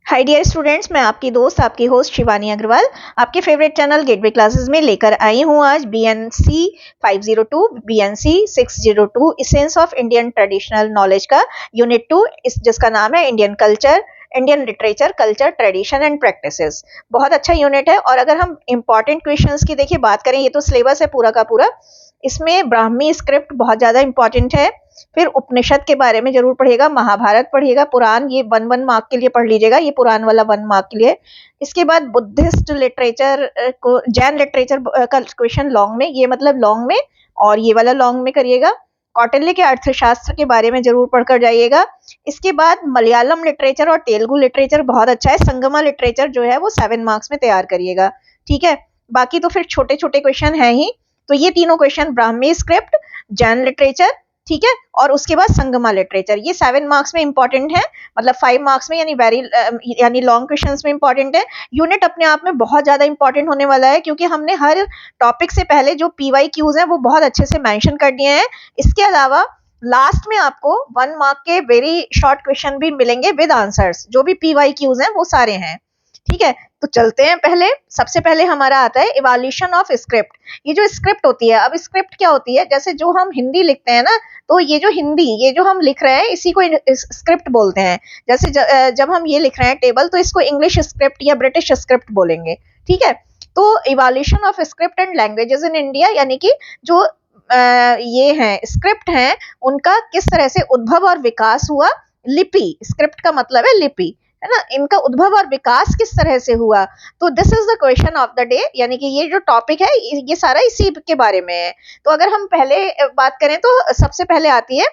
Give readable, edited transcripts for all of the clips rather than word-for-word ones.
Hi dear students, मैं आपकी दोस्त आपकी होस्ट शिवानी अग्रवाल आपके फेवरेट चैनल गेटवे क्लासेस में लेकर आई हूँ आज BNC 502 BNC 602 essence of Indian traditional knowledge का यूनिट 2 जिसका नाम है Indian culture, Indian literature, culture, tradition and practices. बहुत अच्छा यूनिट है। और अगर हम इंपॉर्टेंट क्वेश्चंस की देखिए बात करें, ये तो सिलेबस है पूरा का पूरा। इसमें ब्राह्मी स्क्रिप्ट बहुत ज्यादा इंपॉर्टेंट है। फिर उपनिषद के बारे में जरूर पढ़िएगा, महाभारत पढ़िएगा, पुराण ये वन मार्क के लिए पढ़ लीजिएगा, ये पुराण वाला 1 मार्क के लिए। इसके बाद बुद्धिस्ट लिटरेचर को, जैन लिटरेचर का क्वेश्चन लॉन्ग में, ये मतलब लॉन्ग में, और ये वाला लॉन्ग में करिएगा। कौटिल्य के अर्थशास्त्र के बारे में जरूर पढ़कर जाइएगा। इसके बाद मलयालम लिटरेचर और तेलुगु लिटरेचर बहुत अच्छा है। संगमा लिटरेचर जो है वो 7 मार्क्स में तैयार करिएगा, ठीक है। बाकी तो फिर छोटे छोटे क्वेश्चन है ही। तो ये तीनों question, Brahmi script, Jain literature, ठीक है, और उसके बाद संगमा लिटरेचर, ये 7 मार्क्स में इंपॉर्टेंट है। मतलब 5 मार्क्स में, यानी लॉन्ग क्वेश्चंस में इंपॉर्टेंट है। यूनिट अपने आप में बहुत ज्यादा इंपॉर्टेंट होने वाला है, क्योंकि हमने हर टॉपिक से पहले जो PYQs हैं वो बहुत अच्छे से मेंशन कर दिए हैं। इसके अलावा लास्ट में आपको 1 मार्क के वेरी शॉर्ट क्वेश्चन भी मिलेंगे विद आंसर्स। जो भी PYQs हैं वो सारे हैं, ठीक है। तो चलते हैं। पहले सबसे पहले हमारा आता है इवोल्यूशन ऑफ स्क्रिप्ट। ये जो स्क्रिप्ट होती है, अब स्क्रिप्ट क्या होती है, जैसे जो हम हिंदी लिखते हैं ना, तो ये जो हिंदी, ये जो हम लिख रहे हैं इसी को स्क्रिप्ट बोलते हैं। जैसे जब हम ये लिख रहे हैं टेबल, तो इसको इंग्लिश स्क्रिप्ट या ब्रिटिश स्क्रिप्ट बोलेंगे, ठीक है। तो evolution of script and languages in India, यानी कि जो ये हैं स्क्रिप्ट हैं, उनका किस तरह से उद्भव और विकास हुआ। लिपि, स्क्रिप्ट का मतलब है लिपि, है ना। इनका उद्भव और विकास किस तरह से हुआ। तो this is the question of the day, यानी कि ये जो टॉपिक है ये सारा इसी के बारे में है। तो अगर हम पहले बात करें तो सबसे पहले आती है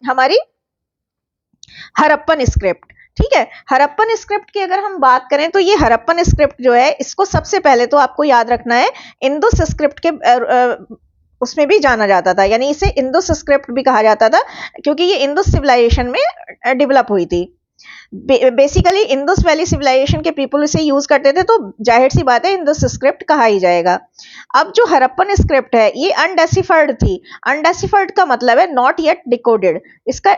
हमारी हरप्पन स्क्रिप्ट, ठीक है। हरप्पन स्क्रिप्ट की अगर हम बात करें तो ये हरप्पन स्क्रिप्ट जो है, इसको सबसे पहले तो आपको याद रखना है इंदुस स्क्रिप्ट के उसमें भी जाना जाता था, यानी इसे इंदुस स्क्रिप्ट भी कहा जाता था, क्योंकि ये इंदुस सिविलाइजेशन में डेवलप हुई थी। बेसिकली इंडस वैली सिविलाइजेशन के पीपल इसे यूज करते थे, तो जाहिर सी बात है इंडस स्क्रिप्ट कहा ही जाएगा। अब जो हरप्पन स्क्रिप्ट है ये अनडेसिफर्ड थी। अनडेसिफर्ड का मतलब है नॉट येट डिकोडेड।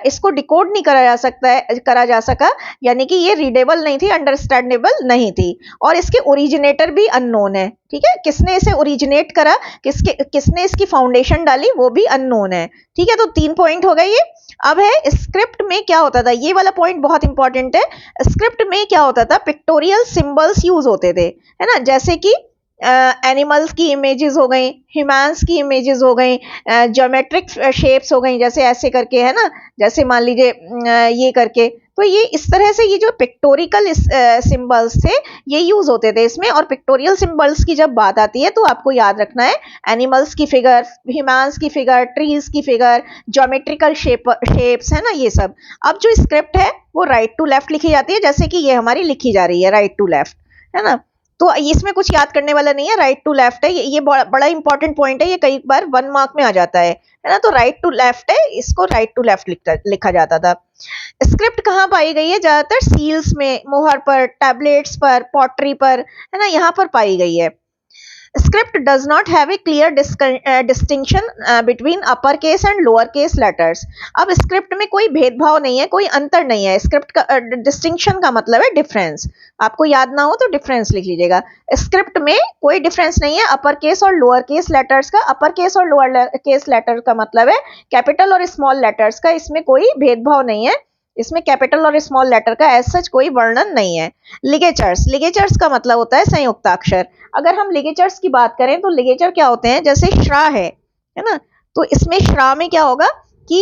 इसको डिकोड नहीं करा जा सका, यानी कि ये रीडेबल नहीं थी, अंडरस्टैंडेबल नहीं थी। और इसके ओरिजिनेटर भी अननोन है, ठीक है। किसने इसे ओरिजिनेट करा, किसने इसकी फाउंडेशन डाली, वो भी अननोन है, ठीक है। तो 3 पॉइंट हो गए ये। अब है स्क्रिप्ट में क्या होता था, ये वाला पॉइंट बहुत इंपॉर्टेंट है। स्क्रिप्ट में क्या होता था, पिक्टोरियल सिंबल्स यूज होते थे, है ना। जैसे कि एनिमल्स की इमेजेस हो गई, ह्यूमंस की इमेजेस हो गई, ज्योमेट्रिक शेप्स हो गई, जैसे ऐसे करके, है ना। जैसे मान लीजिए ये करके, तो ये इस तरह से ये जो पिक्टोरिकल सिंबल्स थे ये यूज होते थे इसमें। और पिक्टोरियल सिंबल्स की जब बात आती है तो आपको याद रखना है एनिमल्स की फिगर, ह्यूमंस की फिगर, ट्रीज की फिगर, ज्योमेट्रिकल शेप्स, है ना, ये सब। अब जो स्क्रिप्ट है वो राइट टू लेफ्ट लिखी जाती है, जैसे कि ये हमारी लिखी जा रही है राइट टू लेफ्ट, है ना। तो इसमें कुछ याद करने वाला नहीं है, राइट टू लेफ्ट है। ये बड़ा इंपॉर्टेंट पॉइंट है, ये कई बार 1 मार्क में आ जाता है ना। तो राइट टू लेफ्ट है, इसको राइट टू लेफ्ट लिखा जाता था। स्क्रिप्ट कहाँ पाई गई है, ज्यादातर सील्स में, मोहर पर, टैबलेट्स पर, पॉटरी पर, है ना, यहाँ पर पाई गई है। Script does not have a clear distinction between upper case and lower case letters. अब स्क्रिप्ट में कोई भेदभाव नहीं है, कोई अंतर नहीं है। स्क्रिप्ट का डिस्टिंक्शन का मतलब है डिफरेंस। आपको याद ना हो तो डिफरेंस लिख लीजिएगा। स्क्रिप्ट में कोई डिफरेंस नहीं है अपर केस और लोअर केस लेटर्स का। अपर केस और लोअर केस लेटर का मतलब है कैपिटल और स्मॉल लेटर्स का, इसमें कोई भेदभाव नहीं है। इसमें कैपिटल और स्मॉल लेटर का एज सच कोई वर्णन नहीं है। लिगेचर्स, लिगेचर्स का मतलब होता है संयुक्ताक्षर। अगर हम लिगेचर्स की बात करें तो लिगेचर क्या होते हैं, जैसे श्रा है ना। तो इसमें श्रा में क्या होगा कि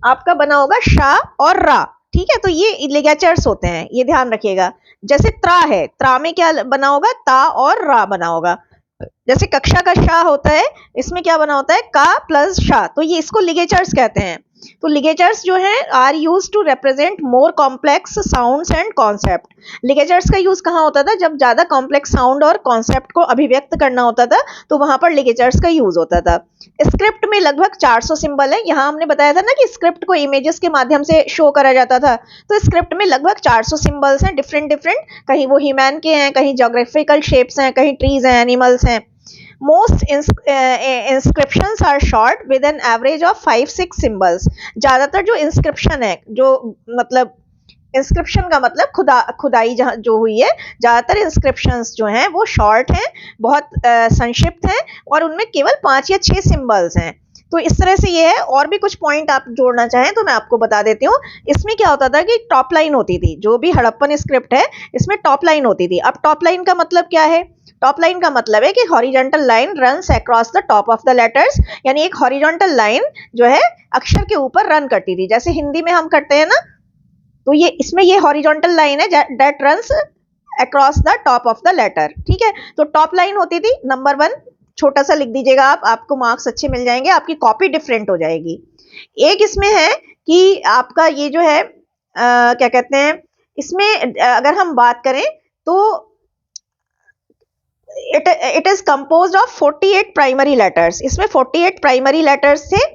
आपका बना होगा शा और रा, ठीक है। तो ये लिगेचर्स होते हैं, ये ध्यान रखिएगा। जैसे त्रा है, त्रा में क्या बना होगा, ता और रा बना होगा। जैसे कक्षा का शा होता है, इसमें क्या बना होता है, का प्लस शा। तो ये इसको लिगेचर्स कहते हैं। तो लिगेचर्स जो है are use to represent more complex sounds and concept. Ligatures का यूज कहाँ होता था, जब ज्यादा कॉम्प्लेक्स साउंड और कॉन्सेप्ट को अभिव्यक्त करना होता था, तो वहां पर लिगेचर्स का यूज होता था। स्क्रिप्ट में लगभग 400 सिंबल है। यहाँ हमने बताया था ना कि स्क्रिप्ट को इमेजेस के माध्यम से शो करा जाता था। तो स्क्रिप्ट में लगभग 400 सिंबल्स हैं, डिफरेंट डिफरेंट। कहीं वो ह्यूमन के हैं, कहीं जोग्राफिकल शेप्स हैं, कहीं ट्रीज हैं, एनिमल्स हैं। Most inscriptions are short with an average of 5-6 symbols. ज्यादातर जो इंस्क्रिप्शन है, जो मतलब इंस्क्रिप्शन का मतलब खुदाई जहाँ जो हुई है। ज्यादातर इंस्क्रिप्शंस जो हैं वो शॉर्ट हैं, बहुत संक्षिप्त हैं और उनमें केवल 5 या 6 सिंबल्स हैं। तो इस तरह से ये है। और भी कुछ पॉइंट आप जोड़ना चाहें तो मैं आपको बता देती हूँ। इसमें क्या होता था कि टॉप लाइन होती थी, जो भी हड़प्पन स्क्रिप्ट है इसमें टॉप लाइन होती थी। अब टॉप लाइन का मतलब क्या है? टॉप लाइन का मतलब है कि horizontal line runs across the top of the letters, यानी एक हॉरिजॉन्टल लाइन जो है अक्षर के ऊपर रन करती थी, जैसे हिंदी में हम करते हैं ना। तो ये इसमें ये हॉरिजॉन्टल लाइन है that runs across the top of the letter. ठीक है, तो टॉप लाइन होती थी नंबर 1। छोटा सा लिख दीजिएगा आप, आपको मार्क्स अच्छे मिल जाएंगे, आपकी कॉपी डिफरेंट हो जाएगी। एक इसमें है कि आपका ये जो है क्या कहते हैं, इसमें अगर हम बात करें तो it is composed of 48 primary letters. इसमें 48 प्राइमरी लेटर्स थे,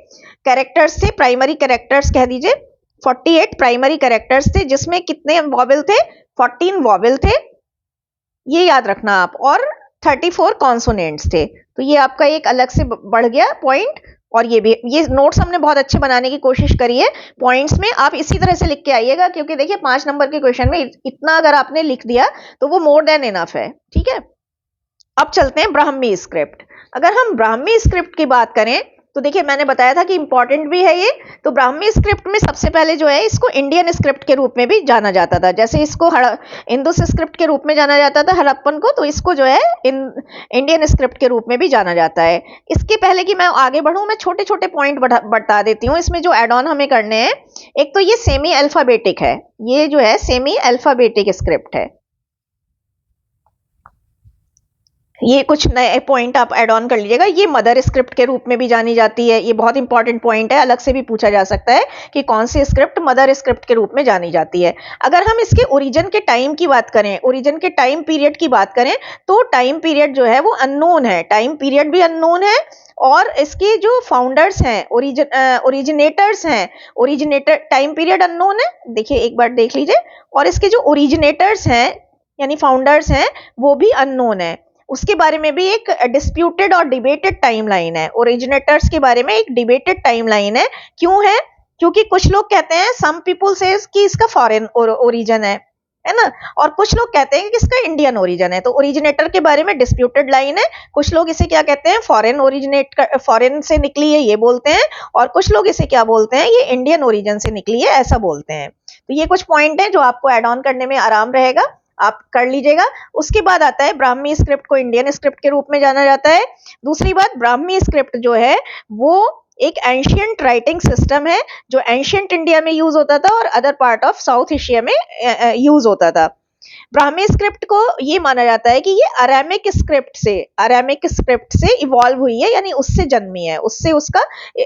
कैरेक्टर्स थे, प्राइमरी कैरेक्टर्स कह दीजिए। 48 प्राइमरी कैरेक्टर्स थे, जिसमें कितने वॉवेल थे? 14 वॉवेल थे, ये याद रखना आप। और 34 कॉन्सोनेंट्स थे। तो ये आपका एक अलग से बढ़ गया पॉइंट। और ये भी, ये नोट्स हमने बहुत अच्छे बनाने की कोशिश करी है। पॉइंट्स में आप इसी तरह से लिख के आइएगा, क्योंकि देखिए 5 नंबर के क्वेश्चन में इतना अगर आपने लिख दिया तो वो मोर देन इनफ है। ठीक है, अब चलते हैं ब्राह्मी स्क्रिप्ट। अगर हम ब्राह्मी स्क्रिप्ट की बात करें तो देखिए मैंने बताया था कि इंपॉर्टेंट भी है ये। तो ब्राह्मी स्क्रिप्ट में सबसे पहले जो है इसको इंडियन स्क्रिप्ट के रूप में भी जाना जाता था। जैसे इसको इंदुस स्क्रिप्ट के रूप में जाना जाता था हड़प्पन को, तो इसको जो है इंडियन स्क्रिप्ट के रूप में भी जाना जाता है। इसके पहले कि मैं आगे बढ़ूं, मैं छोटे छोटे पॉइंट बता देती हूँ इसमें जो एड ऑन हमें करने हैं। एक तो ये सेमी अल्फाबेटिक है, ये जो है सेमी अल्फाबेटिक स्क्रिप्ट है। ये कुछ नए पॉइंट आप ऐड ऑन कर लीजिएगा। ये मदर स्क्रिप्ट के रूप में भी जानी जाती है, ये बहुत इंपॉर्टेंट पॉइंट है, अलग से भी पूछा जा सकता है कि कौन सी स्क्रिप्ट मदर स्क्रिप्ट के रूप में जानी जाती है। अगर हम इसके ओरिजिन के टाइम की बात करें, ओरिजिन के टाइम पीरियड की बात करें, तो टाइम पीरियड जो है वो अननोन है, टाइम पीरियड भी अननोन है। और इसके जो फाउंडर्स हैं, ओरिजिनेटर्स हैं, ओरिजिनेटर टाइम पीरियड अननोन है, देखिए एक बार देख लीजिए। और इसके जो ओरिजिनेटर्स हैं यानी फाउंडर्स हैं, वो भी अननोन है। उसके बारे में भी एक डिस्प्यूटेड और डिबेटेड टाइमलाइन है। ओरिजिनेटर्स के बारे में एक डिबेटेड टाइमलाइन है। क्यों है? क्योंकि कुछ लोग कहते हैं, सम पीपल सेज कि इसका फॉरेन ओरिजिन है ना, और कुछ लोग कहते हैं कि इसका इंडियन ओरिजिन है। तो ओरिजिनेटर के बारे में डिस्प्यूटेड लाइन है। कुछ लोग इसे क्या कहते हैं, फॉरेन से निकली है ये बोलते हैं, और कुछ लोग इसे क्या बोलते हैं, ये इंडियन ओरिजिन से निकली है ऐसा बोलते हैं। तो ये कुछ पॉइंट है जो आपको एड ऑन करने में आराम रहेगा, आप कर लीजिएगा। उसके बाद आता है ब्राह्मी स्क्रिप्ट को इंडियन स्क्रिप्ट के रूप में जाना जाता है। दूसरी बात, ब्राह्मी स्क्रिप्ट जो है वो एक एंशियंट राइटिंग सिस्टम है, जो एंशियंट इंडिया में यूज होता था और other part of south Asia में यूज होता था। ब्राह्मी स्क्रिप्ट को ये माना जाता है कि ये अरामिक स्क्रिप्ट से इवॉल्व हुई है, यानी उससे जन्मी है, उससे उसका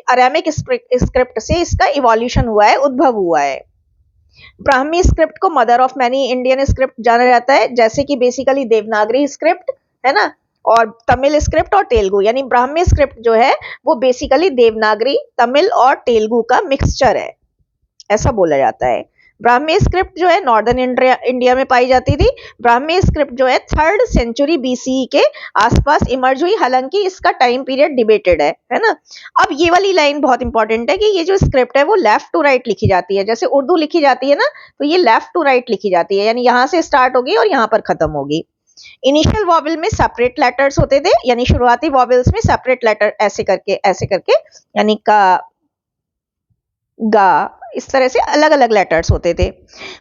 अरामिक स्क्रिप्ट से इसका इवोल्यूशन हुआ है, उद्भव हुआ है। ब्राह्मी स्क्रिप्ट को mother of many Indian script जाना जाता है, जैसे कि बेसिकली देवनागरी स्क्रिप्ट है ना, और तमिल स्क्रिप्ट और तेलुगु। यानी ब्राह्मी स्क्रिप्ट जो है वो बेसिकली देवनागरी, तमिल और तेलुगु का मिक्सचर है, ऐसा बोला जाता है। ब्राह्मी स्क्रिप्ट जो है नॉर्दर्न इंडिया में पाई जाती थी। ब्राह्मी स्क्रिप्ट जो है 3rd सेंचुरी बीसीई के आसपास इमर्ज हुई, हालांकि इसका टाइम पीरियड डिबेटेड है ना। अब ये वाली लाइन बहुत इंपॉर्टेंट है कि ये जो स्क्रिप्ट है वो लेफ्ट टू राइट लिखी जाती है, जैसे उर्दू लिखी जाती है ना, तो ये लेफ्ट टू राइट लिखी जाती है, यानी यहां से स्टार्ट होगी और यहां पर खत्म होगी। इनिशियल वॉवेल में सेपरेट लेटर्स होते थे, यानी शुरुआती वॉवेल्स में सेपरेट लेटर ऐसे करके यानी का, गा, इस तरह से अलग अलग लेटर्स होते थे।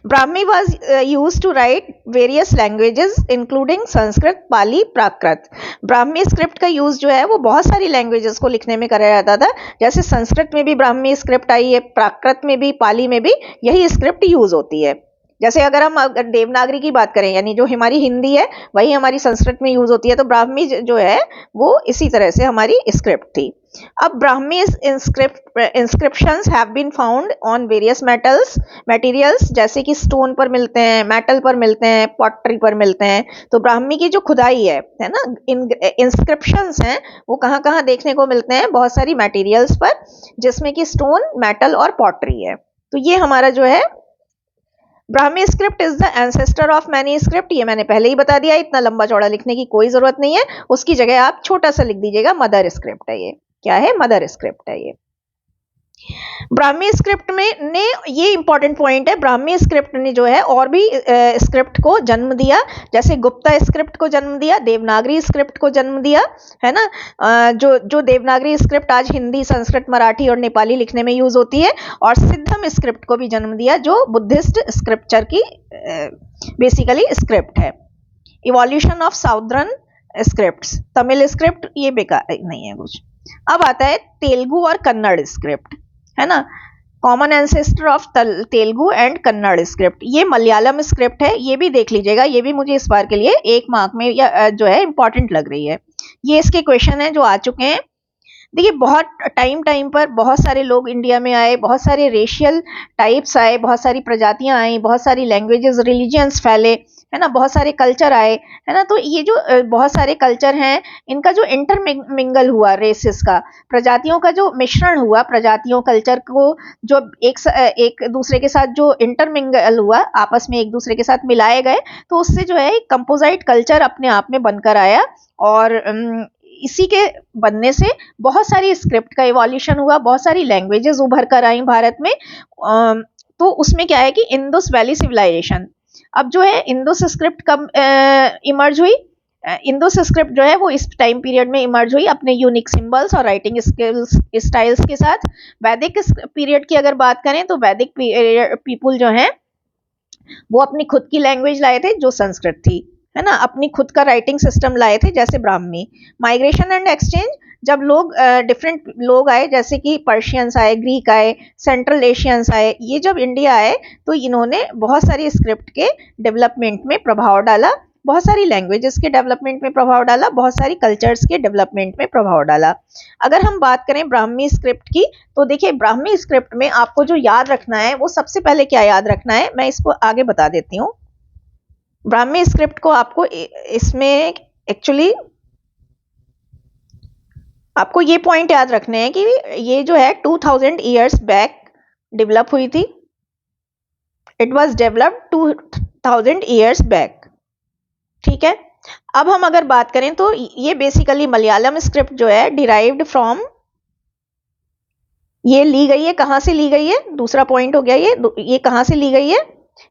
Brahmi was use to write various languages including Sanskrit, Pali, Prakrit. Brahmi script का यूज जो है वो बहुत सारी लैंग्वेजेस को लिखने में करा जाता था। जैसे संस्कृत में भी ब्राह्मी स्क्रिप्ट आई है, प्राकृत में भी, पाली में भी यही स्क्रिप्ट यूज होती है। जैसे अगर हम देवनागरी की बात करें, यानी जो हमारी हिंदी है वही हमारी संस्कृत में यूज होती है, तो ब्राह्मी जो है वो इसी तरह से हमारी स्क्रिप्ट थी। अब Brahmi inscriptions have been found on various materials, जैसे कि स्टोन पर मिलते हैं, मेटल पर मिलते हैं, पॉटरी पर मिलते हैं। तो ब्राह्मी की जो खुदाई है ना, इंस्क्रिप्शंस हैं, वो कहाँ कहाँ देखने को मिलते हैं, बहुत सारी मटेरियल्स पर, जिसमें कि स्टोन, मेटल और पॉटरी है। तो ये हमारा जो है Brahmi script is the ancestor of many script. ये मैंने पहले ही बता दिया, इतना लंबा चौड़ा लिखने की कोई जरूरत नहीं है। उसकी जगह आप छोटा सा लिख दीजिएगा, मदर स्क्रिप्ट है ये। क्या है? मदर स्क्रिप्ट है ये। ब्राह्मी स्क्रिप्ट में ने ये इंपॉर्टेंट पॉइंट है, ब्राह्मी स्क्रिप्ट ने जो है और भी स्क्रिप्ट को जन्म दिया, जैसे गुप्ता स्क्रिप्ट को जन्म दिया, देवनागरी स्क्रिप्ट को जन्म दिया, है ना। जो जो देवनागरी स्क्रिप्ट आज हिंदी, संस्कृत, मराठी और नेपाली लिखने में यूज होती है, और सिद्धम स्क्रिप्ट को भी जन्म दिया जो बुद्धिस्ट स्क्रिप्चर की बेसिकली स्क्रिप्ट है। Evolution of southern scripts, Tamil script ये बेकार नहीं है कुछ। अब आता है तेलुगु और कन्नड़ स्क्रिप्ट, है ना। Common ancestor of Telugu and Kannada script, ये मलयालम स्क्रिप्ट है, ये भी देख लीजिएगा, ये भी मुझे इस बार के लिए 1 मार्क में या जो है इंपॉर्टेंट लग रही है। ये इसके क्वेश्चन है जो आ चुके हैं। देखिए बहुत टाइम पर बहुत सारे लोग इंडिया में आए, बहुत सारे रेशियल टाइप्स आए, बहुत सारी प्रजातियां आई, बहुत सारी लैंग्वेजेस, रिलीजियंस फैले, है ना, बहुत सारे कल्चर आए, है ना। तो ये जो बहुत सारे कल्चर हैं, इनका जो इंटरमिंगल हुआ, रेसेस का, प्रजातियों का जो मिश्रण हुआ, प्रजातियों कल्चर को जो एक दूसरे के साथ जो इंटरमिंगल हुआ, आपस में एक दूसरे के साथ मिलाए गए, तो उससे जो है एक कंपोजिट कल्चर अपने आप में बनकर आया। और इसी के बनने से बहुत सारी स्क्रिप्ट का इवोल्यूशन हुआ, बहुत सारी लैंग्वेजेस उभर कर आई भारत में। तो उसमें क्या है कि इंडस वैली सिविलाइजेशन, अब जो है इंडस स्क्रिप्ट कब इमर्ज हुई, इंडस स्क्रिप्ट जो है वो इस टाइम पीरियड में इमर्ज हुई अपने यूनिक सिंबल्स और राइटिंग स्किल्स स्टाइल्स के साथ। वैदिक पीरियड की अगर बात करें तो वैदिक पीपुल जो हैं वो अपनी खुद की लैंग्वेज लाए थे जो संस्कृत थी, है ना, अपनी खुद का राइटिंग सिस्टम लाए थे जैसे ब्राह्मी। माइग्रेशन एंड एक्सचेंज, जब लोग डिफरेंट लोग आए, जैसे कि पर्शियंस आए, ग्रीक आए, सेंट्रल एशियंस आए, ये जब इंडिया आए तो इन्होंने बहुत सारी स्क्रिप्ट के डेवलपमेंट में प्रभाव डाला, बहुत सारी लैंग्वेजेस के डेवलपमेंट में प्रभाव डाला, बहुत सारी कल्चर्स के डेवलपमेंट में प्रभाव डाला। अगर हम बात करें ब्राह्मी स्क्रिप्ट की, तो देखिए ब्राह्मी स्क्रिप्ट में आपको जो याद रखना है वो सबसे पहले क्या याद रखना है, मैं इसको आगे बता देती हूँ। ब्राह्मी स्क्रिप्ट को आपको इसमें एक्चुअली आपको ये पॉइंट याद रखने हैं कि ये जो है 2000 ईयर्स बैक डेवलप हुई थी। It was developed 2000 years back, ठीक है। अब हम अगर बात करें तो ये बेसिकली मलयालम स्क्रिप्ट जो है डिराइव्ड फ्रॉम, ये ली गई है, कहां से ली गई है, दूसरा पॉइंट हो गया ये कहां से ली गई है,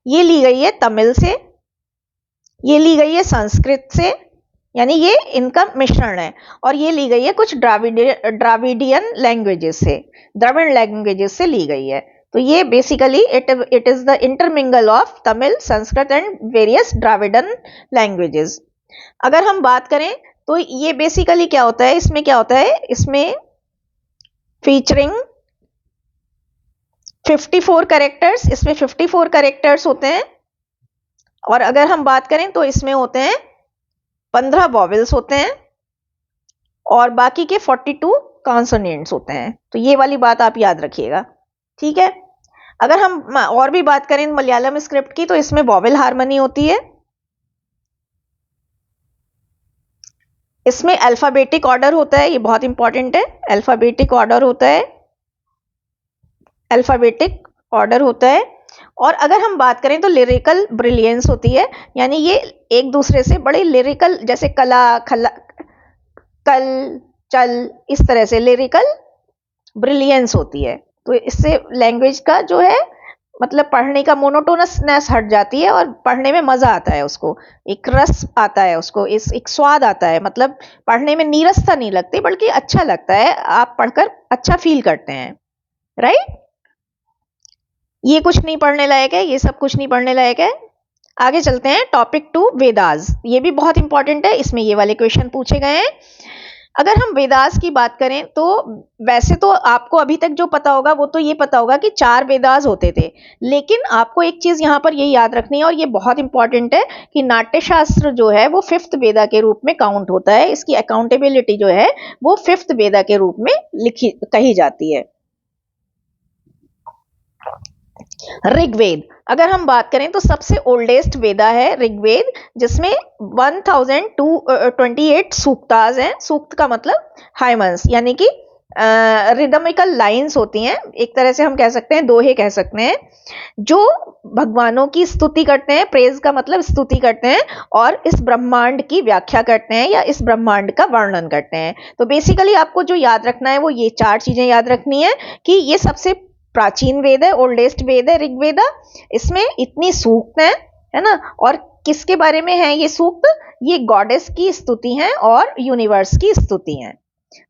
ये ली गई है तमिल से, ये ली गई है संस्कृत से, यानी ये इनका मिश्रण है, और ये ली गई है कुछ द्राविडियन लैंग्वेजेस से, द्रविड़ लैंग्वेजेस से ली गई है। तो ये basically it is the intermingle of Tamil, Sanskrit and various Dravidian languages. अगर हम बात करें तो ये बेसिकली क्या होता है, इसमें क्या होता है, इसमें फीचरिंग 54 कैरेक्टर्स, इसमें 54 कैरेक्टर्स होते हैं। और अगर हम बात करें तो इसमें होते हैं 15 वॉवेल्स होते हैं और बाकी के 42 कॉन्सोनेंट्स होते हैं। तो ये वाली बात आप याद रखिएगा, ठीक है। अगर हम और भी बात करें मलयालम स्क्रिप्ट की, तो इसमें वॉवेल हार्मनी होती है, इसमें अल्फाबेटिक ऑर्डर होता है, ये बहुत इंपॉर्टेंट है, अल्फाबेटिक ऑर्डर होता है, अल्फाबेटिक ऑर्डर होता है। और अगर हम बात करें तो लिरिकल ब्रिलियंस होती है, यानी ये एक दूसरे से बड़े लिरिकल, जैसे कला, खला, कल, चल, इस तरह से लिरिकल ब्रिलियंस होती है। तो इससे लैंग्वेज का जो है मतलब पढ़ने का मोनोटोनसनेस हट जाती है और पढ़ने में मजा आता है, उसको एक रस आता है, उसको एक स्वाद आता है, मतलब पढ़ने में नीरसता नहीं लगती बल्कि अच्छा लगता है, आप पढ़कर अच्छा फील करते हैं, राइट। ये कुछ नहीं पढ़ने लायक है, ये सब कुछ नहीं पढ़ने लायक है। आगे चलते हैं, टॉपिक 2 वेदास, ये भी बहुत इंपॉर्टेंट है, इसमें ये वाले क्वेश्चन पूछे गए हैं। अगर हम वेदास की बात करें तो वैसे तो आपको अभी तक जो पता होगा वो तो ये पता होगा कि 4 वेदास होते थे, लेकिन आपको एक चीज यहां पर ये याद रखनी है और ये बहुत इंपॉर्टेंट है कि नाट्यशास्त्र जो है वो 5th वेदा के रूप में काउंट होता है, इसकी अकाउंटेबिलिटी जो है वो 5th वेदा के रूप में कही जाती है। ऋग्वेद, अगर हम बात करें तो सबसे ओल्डेस्ट वेदा है ऋग्वेद, जिसमें 1028 सूक्तास हैं, सूक्त का मतलब हाइमन्स, यानी कि रिदमिकल लाइंस होती हैं, एक तरह से हम कह सकते हैं, दोहे कह सकते हैं, जो भगवानों की स्तुति करते हैं। प्रेज का मतलब स्तुति करते हैं और इस ब्रह्मांड की व्याख्या करते हैं या इस ब्रह्मांड का वर्णन करते हैं। तो बेसिकली आपको जो याद रखना है वो ये 4 चीजें याद रखनी है कि ये सबसे प्राचीन वेद है, ओल्डेस्ट वेद है ऋग्वेदा। इसमें इतनी सूक्त है ना, और किसके बारे में है ये सूक्त? ये गॉडेस की स्तुति है और यूनिवर्स की स्तुति है।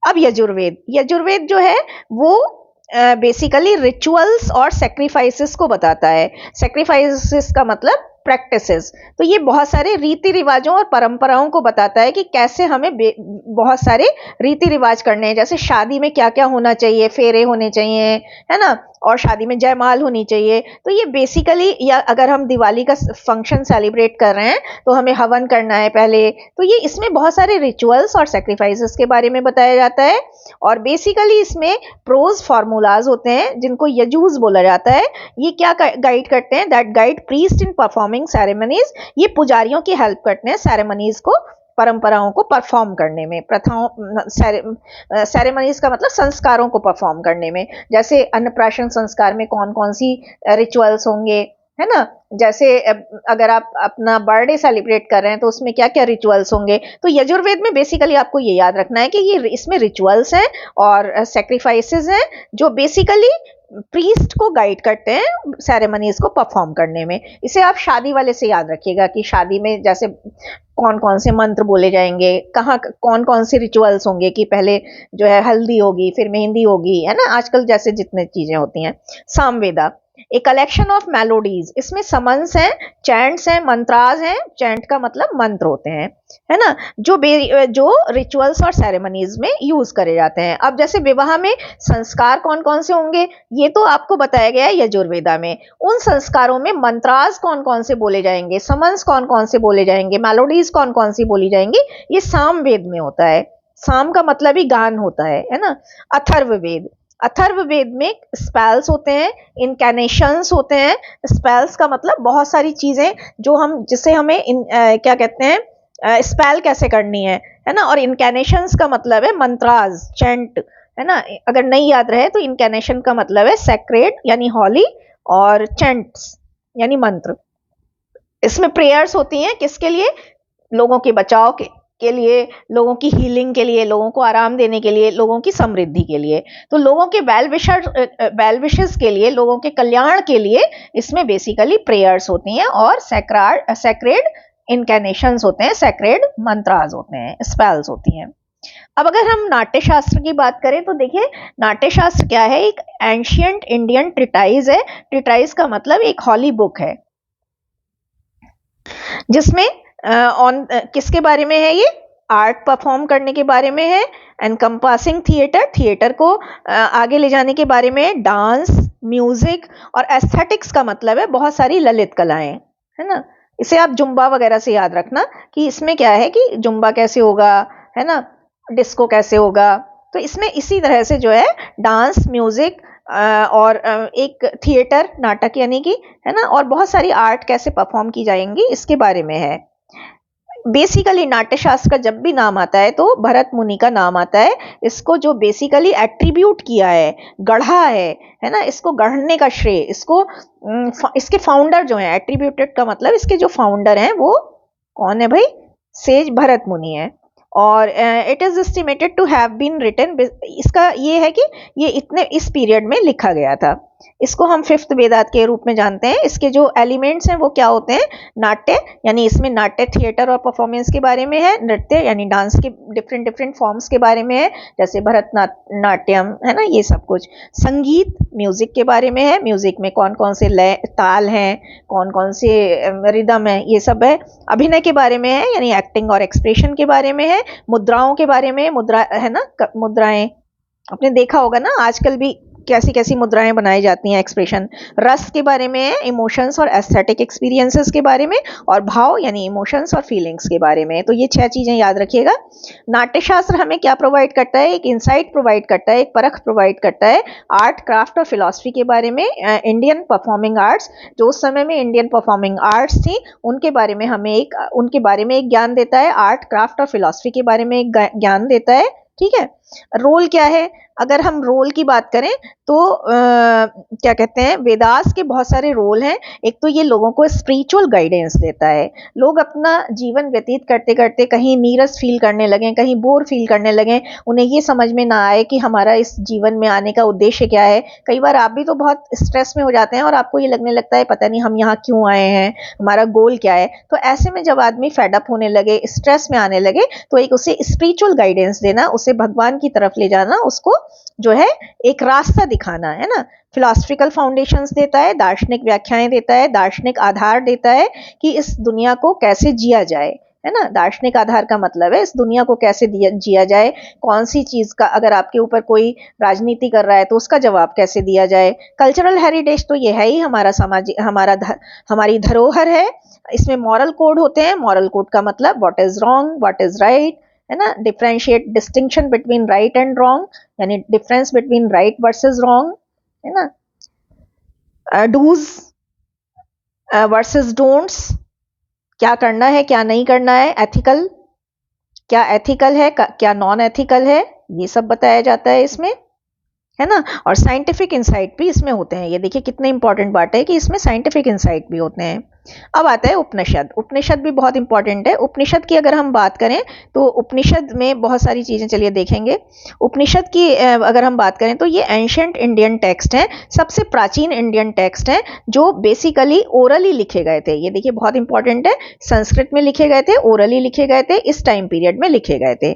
अब यजुर्वेद, यजुर्वेद जो है वो बेसिकली रिचुअल्स और सेक्रीफाइसेस को बताता है। सेक्रीफाइसेस का मतलब प्रैक्टिसेस। तो ये बहुत सारे रीति रिवाजों और परंपराओं को बताता है कि कैसे हमें बहुत सारे रीति रिवाज करने हैं। जैसे शादी में क्या क्या होना चाहिए, फेरे होने चाहिए, है ना, और शादी में जयमाल होनी चाहिए। तो ये बेसिकली, या अगर हम दिवाली का फंक्शन सेलिब्रेट कर रहे हैं तो हमें हवन करना है पहले। तो ये इसमें बहुत सारे रिचुअल्स और सेक्रीफाइसेस के बारे में बताया जाता है। और बेसिकली इसमें प्रोज फॉर्मूलाज होते हैं जिनको यजूज बोला जाता है। ये क्या गाइड करते हैं? That guide priest in performing ceremonies. ये पुजारियों की हेल्प करते हैं सेरेमनीज को, परंपराओं को परफॉर्म करने में, प्रथाओं, सेरेमनीज का मतलब संस्कारों को परफॉर्म करने में। जैसे अन्नप्राशन संस्कार में कौन कौन सी रिचुअल्स होंगे, है ना। जैसे अगर आप अपना बर्थडे सेलिब्रेट कर रहे हैं तो उसमें क्या क्या रिचुअल्स होंगे। तो यजुर्वेद में बेसिकली आपको ये याद रखना है कि ये इसमें रिचुअल्स हैं और सेक्रीफाइसेस हैं जो बेसिकली प्रीस्ट को गाइड करते हैं सेरेमनीज को परफॉर्म करने में। इसे आप शादी वाले से याद रखिएगा कि शादी में जैसे कौन कौन से मंत्र बोले जाएंगे, कहाँ कौन कौन से रिचुअल्स होंगे, कि पहले जो है हल्दी होगी, फिर मेहंदी होगी, है ना, आजकल जैसे जितने चीजें होती हैं। सामवेदा, ए कलेक्शन ऑफ मेलोडीज। इसमें समन्स हैं, चैंट्स हैं, मंत्राज हैं। चैंट का मतलब मंत्र होते हैं, है ना, जो रिचुअल्स और सेरेमनीज में यूज करे जाते हैं। अब जैसे विवाह में संस्कार कौन कौन से होंगे ये तो आपको बताया गया है यजुर्वेदा में। उन संस्कारों में मंत्राज कौन कौन से बोले जाएंगे, समन्स कौन कौन से बोले जाएंगे, मेलोडीज कौन कौन सी बोली जाएंगी, ये सामवेद में होता है। साम का मतलब ही गान होता है ना। अथर्ववेद, अथर्ववेद में स्पेल्स होते हैं, इनकैनेशंस होते हैं। स्पेल्स का मतलब बहुत सारी चीजें जो हम, जिसे हमें क्या कहते हैं, स्पेल कैसे करनी है ना। और इनकैनेशंस का मतलब है मंत्राज, चैंट, है ना। अगर नहीं याद रहे तो इनकैनेशन का मतलब है सेक्रेड यानी हॉली, और चैंट्स यानी मंत्र। इसमें प्रेयर्स होती हैं किसके लिए? लोगों के बचाव के लिए, लोगों की हीलिंग के लिए, लोगों को आराम देने के लिए, लोगों की समृद्धि के लिए। तो लोगों के वेल विशेस के लिए, लोगों के कल्याण के लिए इसमें बेसिकली प्रेयर्स होती हैं और सेक्रेड इनकैनेशंस होते हैं, सेक्रेड मंत्राज होते हैं, स्पेल्स होती हैं। अब अगर हम नाट्य शास्त्र की बात करें तो देखिए, नाट्य शास्त्र क्या है? एक एंशियंट इंडियन ट्रिटाइज है। ट्रिटाइज का मतलब एक हॉली बुक है, जिसमें किसके बारे में है? ये आर्ट परफॉर्म करने के बारे में है। एनकम्पासिंग थिएटर, थिएटर को आगे ले जाने के बारे में। डांस, म्यूजिक और एस्थेटिक्स का मतलब है बहुत सारी ललित कलाएं, है ना। इसे आप जुम्बा वगैरह से याद रखना कि इसमें क्या है कि जुम्बा कैसे होगा, है ना, डिस्को कैसे होगा। तो इसमें इसी तरह से जो है डांस, म्यूजिक और एक थिएटर, नाटक यानी कि, है ना, और बहुत सारी आर्ट कैसे परफॉर्म की जाएंगी इसके बारे में है। बेसिकली नाट्य शास्त्र का जब भी नाम आता है तो भरत मुनि का नाम आता है। इसको जो बेसिकली एट्रीब्यूट किया है, गढ़ा है ना, इसको गढ़ने का श्रेय इसको, इसके फाउंडर जो हैं, एट्रीब्यूटेड का मतलब इसके जो फाउंडर हैं वो कौन है भाई? सेज भरत मुनि है। और it is estimated to have been written, इसका ये है कि ये इतने इस पीरियड में लिखा गया था। इसको हम फिफ्थ वेदात के रूप में जानते हैं। इसके जो एलिमेंट्स हैं वो क्या होते हैं? नाट्य, यानी इसमें नाट्य, थिएटर और परफॉर्मेंस के बारे में है। नृत्य यानी डांस के डिफरेंट डिफरेंट फॉर्म्स के बारे में है, जैसे भरतनाट्यम, है ना, ये सब कुछ। संगीत, म्यूजिक के बारे में है। म्यूजिक में कौन कौन से लय ताल हैं, कौन कौन से रिदम है, ये सब है। अभिनय के बारे में है, यानी एक्टिंग और एक्सप्रेशन के बारे में है। मुद्राओं के बारे में, मुद्रा है ना, मुद्राएं आपने देखा होगा ना, आजकल भी कैसी कैसी मुद्राएं बनाई जाती हैं, एक्सप्रेशन। रस के बारे में है, इमोशंस और एस्थेटिक एक्सपीरियंसेस के बारे में। और भाव यानी इमोशंस और फीलिंग्स के बारे में। तो ये 6 चीजें याद रखिएगा। नाट्यशास्त्र हमें क्या प्रोवाइड करता है? एक इंसाइट प्रोवाइड करता है, एक परख प्रोवाइड करता है आर्ट, क्राफ्ट और फिलॉसफी के बारे में। इंडियन परफॉर्मिंग आर्ट्स, जो उस समय में इंडियन परफॉर्मिंग आर्ट्स थी, उनके बारे में हमें एक ज्ञान देता है। आर्ट, क्राफ्ट और फिलॉसफी के बारे में एक ज्ञान देता है, ठीक है। रोल क्या है? अगर हम रोल की बात करें तो क्या कहते हैं, वेदास के बहुत सारे रोल हैं। एक तो ये लोगों को स्पिरिचुअल गाइडेंस देता है। लोग अपना जीवन व्यतीत करते करते कहीं नीरस फील करने लगे, कहीं बोर फील करने लगे, उन्हें ये समझ में ना आए कि हमारा इस जीवन में आने का उद्देश्य क्या है। कई बार आप भी तो बहुत स्ट्रेस में हो जाते हैं और आपको ये लगने लगता है पता नहीं हम यहाँ क्यों आए हैं, हमारा गोल क्या है। तो ऐसे में जब आदमी फेडअप होने लगे, स्ट्रेस में आने लगे, तो एक उसे स्पिरिचुअल गाइडेंस देना, उसे भगवान की तरफ ले जाना, उसको जो है एक रास्ता दिखाना है ना। फिलोसफिकल फाउंडेशंस देता है, दार्शनिक व्याख्याएं देता है, दार्शनिक आधार देता है कि इस दुनिया को कैसे जिया जाए, है ना। दार्शनिक आधार का मतलब है इस दुनिया को कैसे जिया जाए, कौन सी चीज का, अगर आपके ऊपर कोई राजनीति कर रहा है तो उसका जवाब कैसे दिया जाए। कल्चरल हेरिटेज तो ये है ही हमारा सामाजिक, हमारी धरोहर है। इसमें मॉरल कोड होते हैं। मॉरल कोड का मतलब what is wrong, what is right, है ना। Differentiate, distinction between right and wrong, यानी difference between right versus wrong, है ना। डूज वर्सेस डोंट्स, क्या करना है क्या नहीं करना है। एथिकल, क्या एथिकल है क्या नॉन एथिकल है, ये सब बताया जाता है इसमें, है ना। और साइंटिफिक इंसाइट भी इसमें होते हैं। ये देखिए कितने इंपॉर्टेंट बात है कि इसमें साइंटिफिक इंसाइट भी होते हैं। अब आता है उपनिषद। उपनिषद भी बहुत इंपॉर्टेंट है। उपनिषद की अगर हम बात करें तो उपनिषद में बहुत सारी चीजें, चलिए देखेंगे। उपनिषद की अगर हम बात करें तो ये एंशिएंट इंडियन टेक्स्ट हैं, सबसे प्राचीन इंडियन टेक्स्ट हैं, जो बेसिकली ओरली लिखे गए थे। ये देखिए बहुत इंपॉर्टेंट है, संस्कृत में लिखे गए थे, ओरली लिखे गए थे, इस टाइम पीरियड में लिखे गए थे।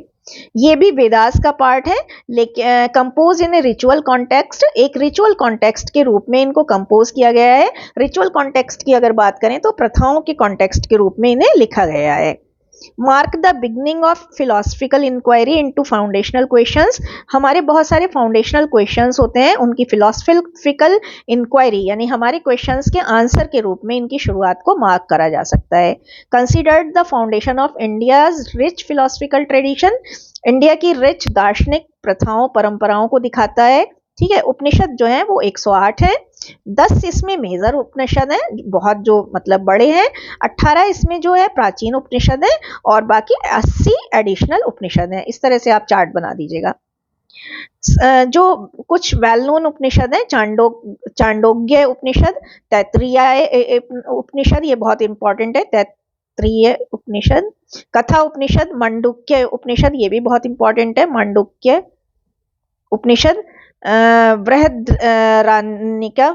ये भी वेदास का पार्ट है, लेकिन compose in a ritual context, एक रिचुअल कॉन्टेक्स्ट के रूप में इनको कंपोज किया गया है। रिचुअल कॉन्टेक्स्ट की अगर बात करें तो प्रथाओं के कॉन्टेक्स्ट के रूप में इन्हें लिखा गया है। Mark the beginning of philosophical inquiry into foundational questions, हमारे बहुत सारे फाउंडेशनल क्वेश्चंस होते हैं, उनकी फिलोसफिकल इंक्वायरी यानी हमारे क्वेश्चंस के आंसर के रूप में इनकी शुरुआत को मार्क करा जा सकता है। Considered the foundation of India's rich philosophical tradition, India की रिच दार्शनिक प्रथाओं परंपराओं को दिखाता है। ठीक है। उपनिषद जो है वो 108 है। 10 इसमें मेजर उपनिषद हैं, बहुत जो मतलब बड़े हैं। 18 इसमें जो है प्राचीन उपनिषद है, और बाकी 80 एडिशनल उपनिषद हैं। इस तरह से आप चार्ट बना दीजिएगा। जो कुछ वेल नोन उपनिषद हैं, चांडोग्य उपनिषद, तैत्तिरीय उपनिषद, ये बहुत इंपॉर्टेंट है। तैत्तिरीय उपनिषद, कथा उपनिषद, मांडुक्य उपनिषद, ये भी बहुत इंपॉर्टेंट है। मांडुक्य उपनिषद, बृहद्रारण्यका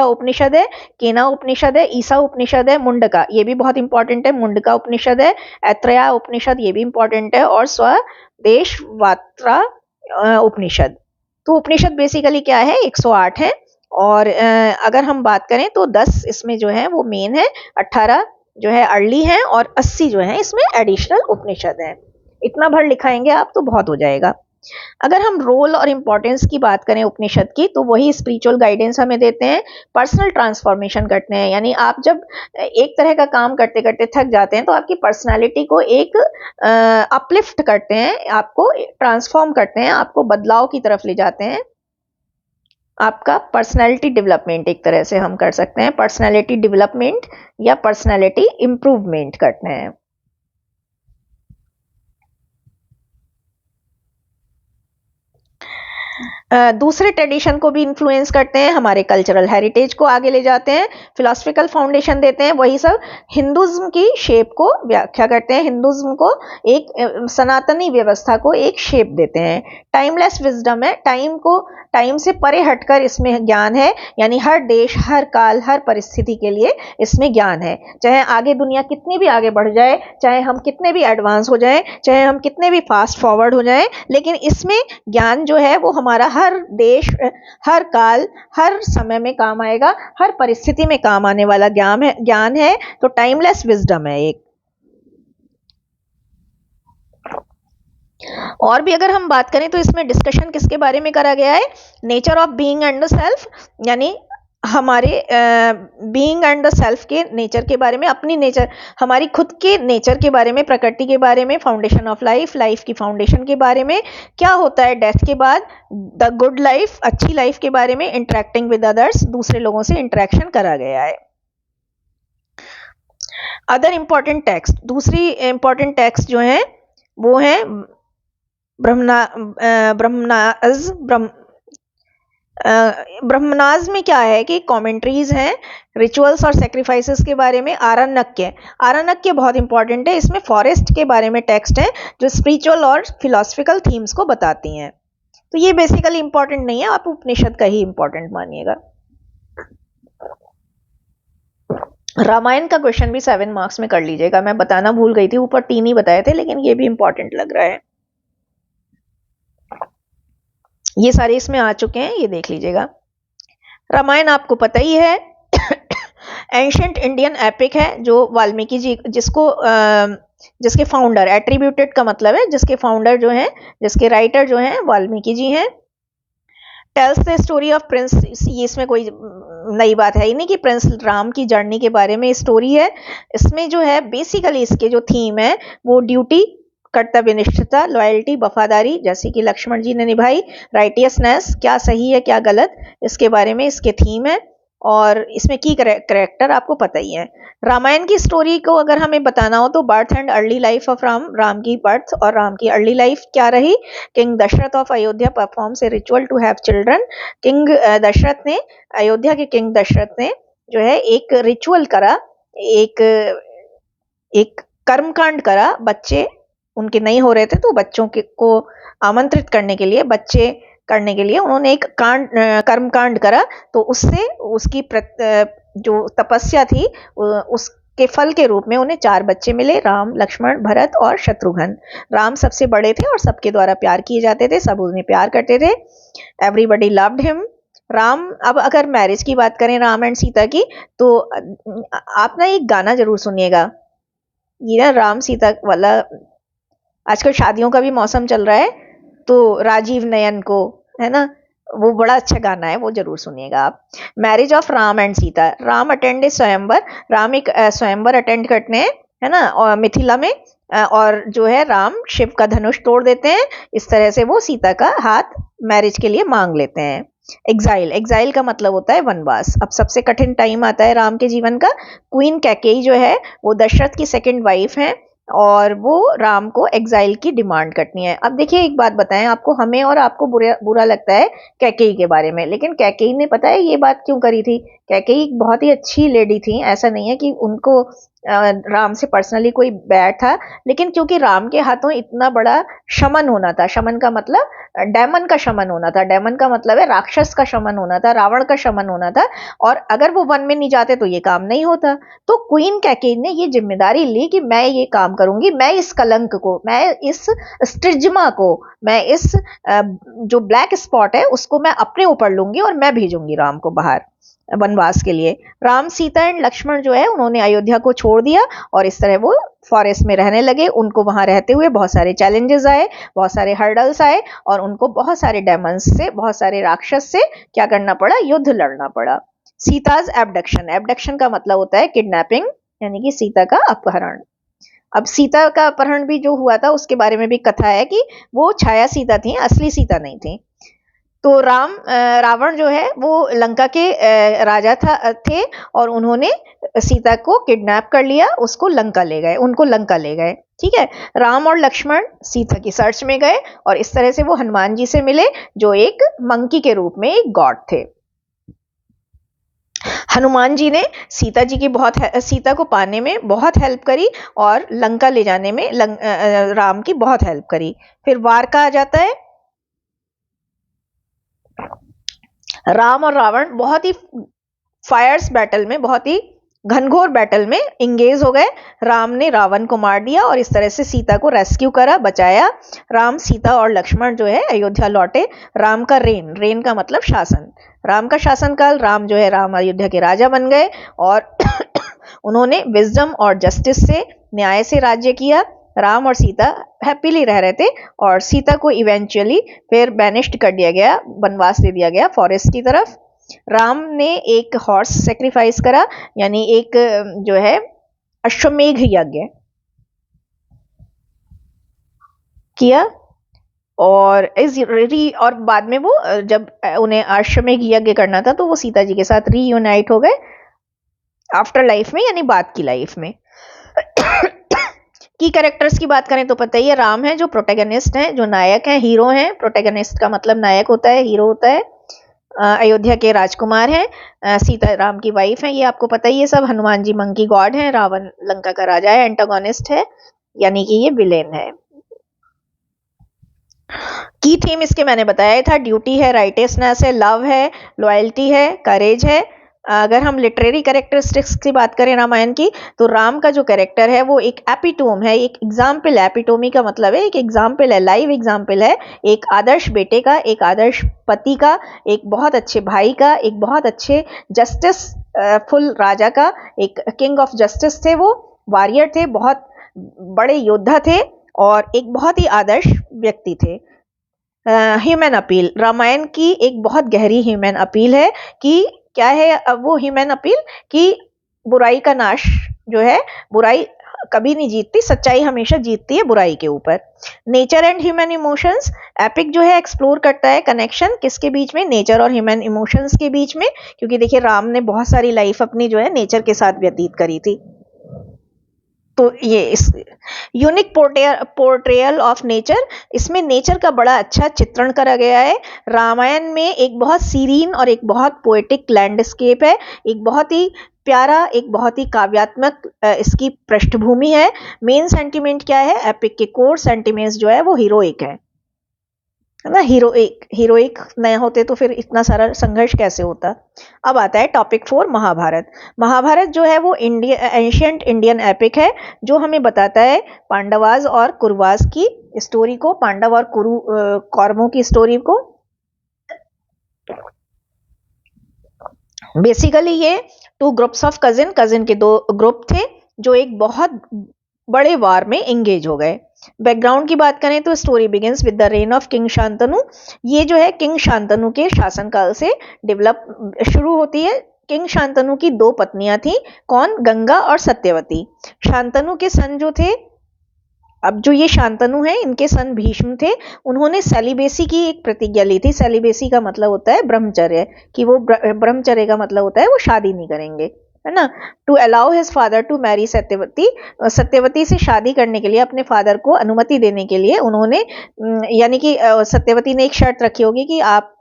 उपनिषद है, केना उपनिषद है, ईसा उपनिषद है, मुंडका, ये भी बहुत इंपॉर्टेंट है। मुंडका उपनिषद है। ऐत्रेया उपनिषद, ये भी इंपॉर्टेंट है। और स्वदेशवात्रा उपनिषद। तो उपनिषद बेसिकली क्या है, 108 है। और अगर हम बात करें तो 10 इसमें जो है वो मेन है, 18 जो है अर्ली है, और 80 जो है इसमें एडिशनल उपनिषद है। इतना भर लिखाएंगे आप तो बहुत हो जाएगा। अगर हम रोल और इंपॉर्टेंस की बात करें उपनिषद की, तो वही स्पिरिचुअल गाइडेंस हमें देते हैं, पर्सनल ट्रांसफॉर्मेशन करते हैं। यानी आप जब एक तरह का काम करते करते थक जाते हैं तो आपकी पर्सनालिटी को एक अपलिफ्ट करते हैं, आपको ट्रांसफॉर्म करते हैं, आपको बदलाव की तरफ ले जाते हैं। आपका पर्सनालिटी डेवलपमेंट एक तरह से हम कर सकते हैं, पर्सनालिटी डेवलपमेंट या पर्सनालिटी इंप्रूवमेंट करते हैं। दूसरे ट्रेडिशन को भी इन्फ्लुएंस करते हैं, हमारे कल्चरल हेरिटेज को आगे ले जाते हैं, फिलोसफिकल फाउंडेशन देते हैं। वही सब हिंदुज्म की शेप को व्याख्या करते हैं, हिंदुज्म को एक सनातनी व्यवस्था को एक शेप देते हैं। टाइमलेस विजडम है, टाइम से परे हटकर इसमें ज्ञान है, यानी हर देश, हर काल, हर परिस्थिति के लिए इसमें ज्ञान है। चाहे आगे दुनिया कितनी भी आगे बढ़ जाए, चाहे हम कितने भी एडवांस हो जाएं, चाहे हम कितने भी फास्ट फॉरवर्ड हो जाएं, लेकिन इसमें ज्ञान जो है वो हमारा हर देश, हर काल, हर समय में काम आएगा, हर परिस्थिति में काम आने वाला ज्ञान है। तो टाइमलेस विजडम है एक। और भी अगर हम बात करें तो इसमें डिस्कशन किसके बारे में करा गया है, nature of being and the self, यानी हमारे बीइंग एंड द सेल्फ के नेचर के बारे में, अपनी नेचर, हमारी खुद के नेचर के बारे में, प्रकृति के बारे में, फाउंडेशन ऑफ लाइफ, लाइफ की फाउंडेशन के बारे में, क्या होता है डेथ के बाद, द गुड लाइफ, अच्छी लाइफ के बारे में, इंटरेक्टिंग विद अदर्स, दूसरे लोगों से इंटरेक्शन करा गया है। अदर इंपॉर्टेंट टेक्स्ट, दूसरी इंपॉर्टेंट टेक्स्ट जो है वो है ब्रह्मनाज में क्या है कि कमेंट्रीज हैं रिचुअल्स और सेक्रीफाइसेस के बारे में। आरण्यक्य बहुत इंपॉर्टेंट है, इसमें फॉरेस्ट के बारे में टेक्स्ट है जो स्पिरिचुअल और फिलोसफिकल थीम्स को बताती हैं। तो ये बेसिकली इंपॉर्टेंट नहीं है, आप उपनिषद का ही इंपॉर्टेंट मानिएगा। रामायण का क्वेश्चन भी 7 मार्क्स में कर लीजिएगा, मैं बताना भूल गई थी, ऊपर 3 ही बताए थे लेकिन ये भी इंपॉर्टेंट लग रहा है। ये सारे इसमें आ चुके हैं, ये देख लीजिएगा। रामायण आपको पता ही है एंशिएंट इंडियन एपिक है जो वाल्मीकि जी जिसके फाउंडर, एट्रीब्यूटेड का मतलब है जिसके फाउंडर जो हैं, जिसके राइटर जो हैं वाल्मीकि जी हैं। Tells the story of Prince, ये इसमें कोई नई बात है ही नहीं कि प्रिंस राम की जर्नी के बारे में स्टोरी है। इसमें जो है बेसिकली इसके जो थीम है वो ड्यूटी, कर्तव्यनिष्ठता, लॉयल्टी, वफादारी, जैसे कि लक्ष्मण जी ने निभाई, राइटियसनेस, क्या सही है क्या गलत, इसके बारे में इसके थीम है। और इसमें की करेक्टर आपको पता ही है। रामायण की स्टोरी को अगर हमें बताना हो तो birth and early life of Ram की बर्थ और राम की अर्ली लाइफ क्या रही। King Dasharath of Ayodhya performs a ritual to have children. King Dasharath ने, अयोध्या के किंग दशरथ ने जो है एक रिचुअल करा, एक कर्मकांड करा, बच्चे उनके नहीं हो रहे थे तो बच्चों को आमंत्रित करने के लिए, बच्चे करने के लिए उन्होंने एक कर्मकांड करा। तो उससे उसकी जो तपस्या थी उसके फल के रूप में उन्हें 4 बच्चे मिले, राम, लक्ष्मण, भरत और शत्रुघ्न। राम सबसे बड़े थे और सबके द्वारा प्यार किए जाते थे, सब उन्हें प्यार करते थे, एवरीबडी लव्ड हिम। राम, अब अगर मैरिज की बात करें राम एंड सीता की, तो आप ना एक गाना जरूर सुनिएगा, ये ना राम सीता वाला, आजकल शादियों का भी मौसम चल रहा है तो राजीव नयन को, है ना, वो बड़ा अच्छा गाना है, वो जरूर सुनिएगा आप। Marriage of Ram and Sita. Ram attend a swayamvar, Ram एक स्वयंवर अटेंड करते हैं, है ना, और मिथिला में, और जो है राम शिव का धनुष तोड़ देते हैं, इस तरह से वो सीता का हाथ मैरिज के लिए मांग लेते हैं। एग्जाइल का मतलब होता है वनवास। अब सबसे कठिन टाइम आता है राम के जीवन का। क्वीन कैकेयी जो है वो दशरथ की सेकंड वाइफ है और वो राम को एग्जाइल की डिमांड करती है। अब देखिए एक बात बताएं आपको, हमें और आपको बुरा लगता है कैकेयी के बारे में, लेकिन कैकेयी ने पता है ये बात क्यों करी थी। कैकेयी बहुत ही अच्छी लेडी थी, ऐसा नहीं है कि उनको राम से पर्सनली कोई बैर था, लेकिन क्योंकि राम के हाथों इतना बड़ा शमन होना था, शमन का मतलब डेमन का शमन होना था, डेमन का मतलब है राक्षस का शमन होना था, रावण का शमन होना था, और अगर वो वन में नहीं जाते तो ये काम नहीं होता। तो क्वीन कैकेयी ने ये जिम्मेदारी ली कि मैं ये काम करूंगी, मैं इस कलंक को, मैं इस स्टिग्मा को, मैं इस जो ब्लैक स्पॉट है उसको मैं अपने ऊपर लूंगी और मैं भेजूंगी राम को बाहर वनवास के लिए। राम, सीता एंड लक्ष्मण जो है उन्होंने अयोध्या को छोड़ दिया और इस तरह वो फॉरेस्ट में रहने लगे। उनको वहां रहते हुए बहुत सारे चैलेंजेस आए, बहुत सारे हर्डल्स आए और उनको बहुत सारे डेमंस से, बहुत सारे राक्षस से क्या करना पड़ा, युद्ध लड़ना पड़ा। सीताज एब्डक्शन, एब्डक्शन का मतलब होता है किडनैपिंग, यानी कि सीता का अपहरण। अब सीता का अपहरण भी जो हुआ था उसके बारे में भी कथा है कि वो छाया सीता थी, असली सीता नहीं थी। तो रावण जो है वो लंका के राजा थे और उन्होंने सीता को किडनैप कर लिया, उसको लंका ले गए, उनको लंका ले गए। ठीक है, राम और लक्ष्मण सीता की सर्च में गए और इस तरह से वो हनुमान जी से मिले जो एक मंकी के रूप में एक गॉड थे। हनुमान जी ने सीता जी की सीता को पाने में बहुत हेल्प करी और लंका ले जाने में राम की बहुत हेल्प करी। फिर वार का आ जाता है, राम और रावण बहुत ही फायर्स बैटल में, बहुत ही घनघोर बैटल में इंगेज हो गए। राम ने रावण को मार दिया और इस तरह से सीता को रेस्क्यू करा, बचाया। राम, सीता और लक्ष्मण जो है अयोध्या लौटे। राम का रेन का मतलब शासन, राम का शासनकाल, राम जो है राम अयोध्या के राजा बन गए और उन्होंने विजडम और जस्टिस से, न्याय से राज्य किया। राम और सीता हैप्पीली रह रहे थे और सीता को इवेंचुअली फिर बैनिश्ड कर दिया गया, वनवास दे दिया गया फॉरेस्ट की तरफ। राम ने एक हॉर्स सेक्रीफाइस करा, यानी एक जो है अश्वमेघ यज्ञ किया और और बाद में वो जब उन्हें अश्वमेघ यज्ञ करना था तो वो सीता जी के साथ रीयूनाइट हो गए आफ्टर लाइफ में, यानी बाद की लाइफ में। की कैरेक्टर्स की बात करें तो पता ही है, राम है जो प्रोटैगनिस्ट हैं, जो नायक हैं, हीरो हैं। प्रोटैगनिस्ट का मतलब नायक होता है, हीरो होता है। अयोध्या के राजकुमार हैं। सीता राम की वाइफ हैं, ये आपको पता ही है सब। हनुमान जी मंकी गॉड हैं। रावण लंका का राजा है, एंटागोनिस्ट है, यानी कि ये विलेन है। की थीम इसके मैंने बताया था, ड्यूटी है, राइटियसनेस है, लव है, लॉयल्टी है, करेज है। अगर हम लिटरेरी कैरेक्टरिस्टिक्स की बात करें रामायण की, तो राम का जो कैरेक्टर है वो एक एपिटोम है, एक एग्जाम्पल है। एपिटोमी का मतलब है एक एग्जाम्पल है, लाइव एग्जाम्पल है, एक आदर्श बेटे का, एक आदर्श पति का, एक बहुत अच्छे भाई का, एक बहुत अच्छे जस्टिस फुल राजा का, एक किंग ऑफ जस्टिस थे वो, वॉरियर थे, बहुत बड़े योद्धा थे, और एक बहुत ही आदर्श व्यक्ति थे। ह्यूमन अपील, रामायण की एक बहुत गहरी ह्यूमन अपील है कि क्या है अब वो ह्यूमन अपील कि बुराई का नाश जो है, बुराई कभी नहीं जीतती, सच्चाई हमेशा जीतती है बुराई के ऊपर। Nature and human emotions, epic जो है एक्सप्लोर करता है कनेक्शन किसके बीच में, नेचर और ह्यूमन इमोशंस के बीच में, क्योंकि देखिए राम ने बहुत सारी लाइफ अपनी जो है नेचर के साथ व्यतीत करी थी। तो ये इस यूनिक पोर्ट्रेयल ऑफ नेचर, इसमें नेचर का बड़ा अच्छा चित्रण करा गया है। रामायण में एक बहुत सीरीन और एक बहुत पोएटिक लैंडस्केप है, एक बहुत ही प्यारा, एक बहुत ही काव्यात्मक इसकी पृष्ठभूमि है। मेन सेंटिमेंट क्या है, एपिक के कोर सेंटिमेंट्स जो है वो हीरोइक है ना। हीरोइक नया होते तो फिर इतना सारा संघर्ष कैसे होता। अब आता है टॉपिक 4, महाभारत। महाभारत जो है वो एंशियंट इंडियन एपिक है, जो हमें बताता है पांडवाज और कुरुवाज की स्टोरी को, पांडव और कौरवों की स्टोरी को। बेसिकली ये टू ग्रुप्स ऑफ कजिन के दो ग्रुप थे जो एक बहुत बड़े वार में एंगेज हो गए। बैकग्राउंड की बात करें तो story begins with the rain of king Shantanu. ये जो है किंग शांतनु के शासनकाल से डेवलप शुरू होती है। किंग शांतनु की दो पत्नियां थी, कौन, गंगा और सत्यवती। शांतनु के सन जो थे, अब जो ये शांतनु है इनके सन भीष्म थे, उन्होंने सेलिबेसी की एक प्रतिज्ञा ली थी। सेलिबेसी का मतलब होता है ब्रह्मचर्य, कि वो ब्रह्मचर्य का मतलब होता है वो शादी नहीं करेंगे, है ना। To allow his father to marry Satyavati, Satyavati से शादी करने के लिए अपने फादर को अनुमति देने के लिए उन्होंने, यानी कि सत्यवती ने एक शर्त रखी होगी कि आप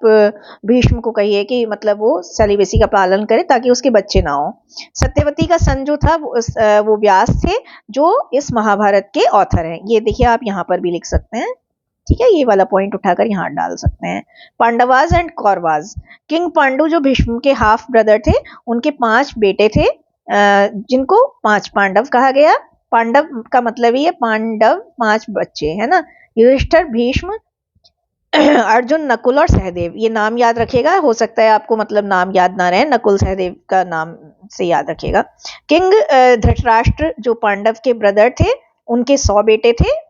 भीष्म को कहिए कि मतलब वो सेलिबेसी का पालन करे ताकि उसके बच्चे ना हो। सत्यवती का सन जो था वो व्यास थे, जो इस महाभारत के ऑथर हैं। ये देखिए आप यहाँ पर भी लिख सकते हैं, ठीक है, ये वाला पॉइंट उठाकर यहाँ डाल सकते हैं। पांडवाज एंड कौरवाज, किंग पांडु जो भीष्म के हाफ ब्रदर थे, उनके 5 बेटे थे, जिनको 5 पांडव कहा गया। पांडव का मतलब ही है पांडव, 5 बच्चे, है ना। युधिष्ठिर, भीष्म, अर्जुन, नकुल और सहदेव। ये नाम याद रखिएगा, हो सकता है आपको मतलब नाम याद ना रहे, नकुल सहदेव का नाम से याद रखिएगा। किंग धृतराष्ट्र जो पांडव के ब्रदर थे, उनके 100 बेटे थे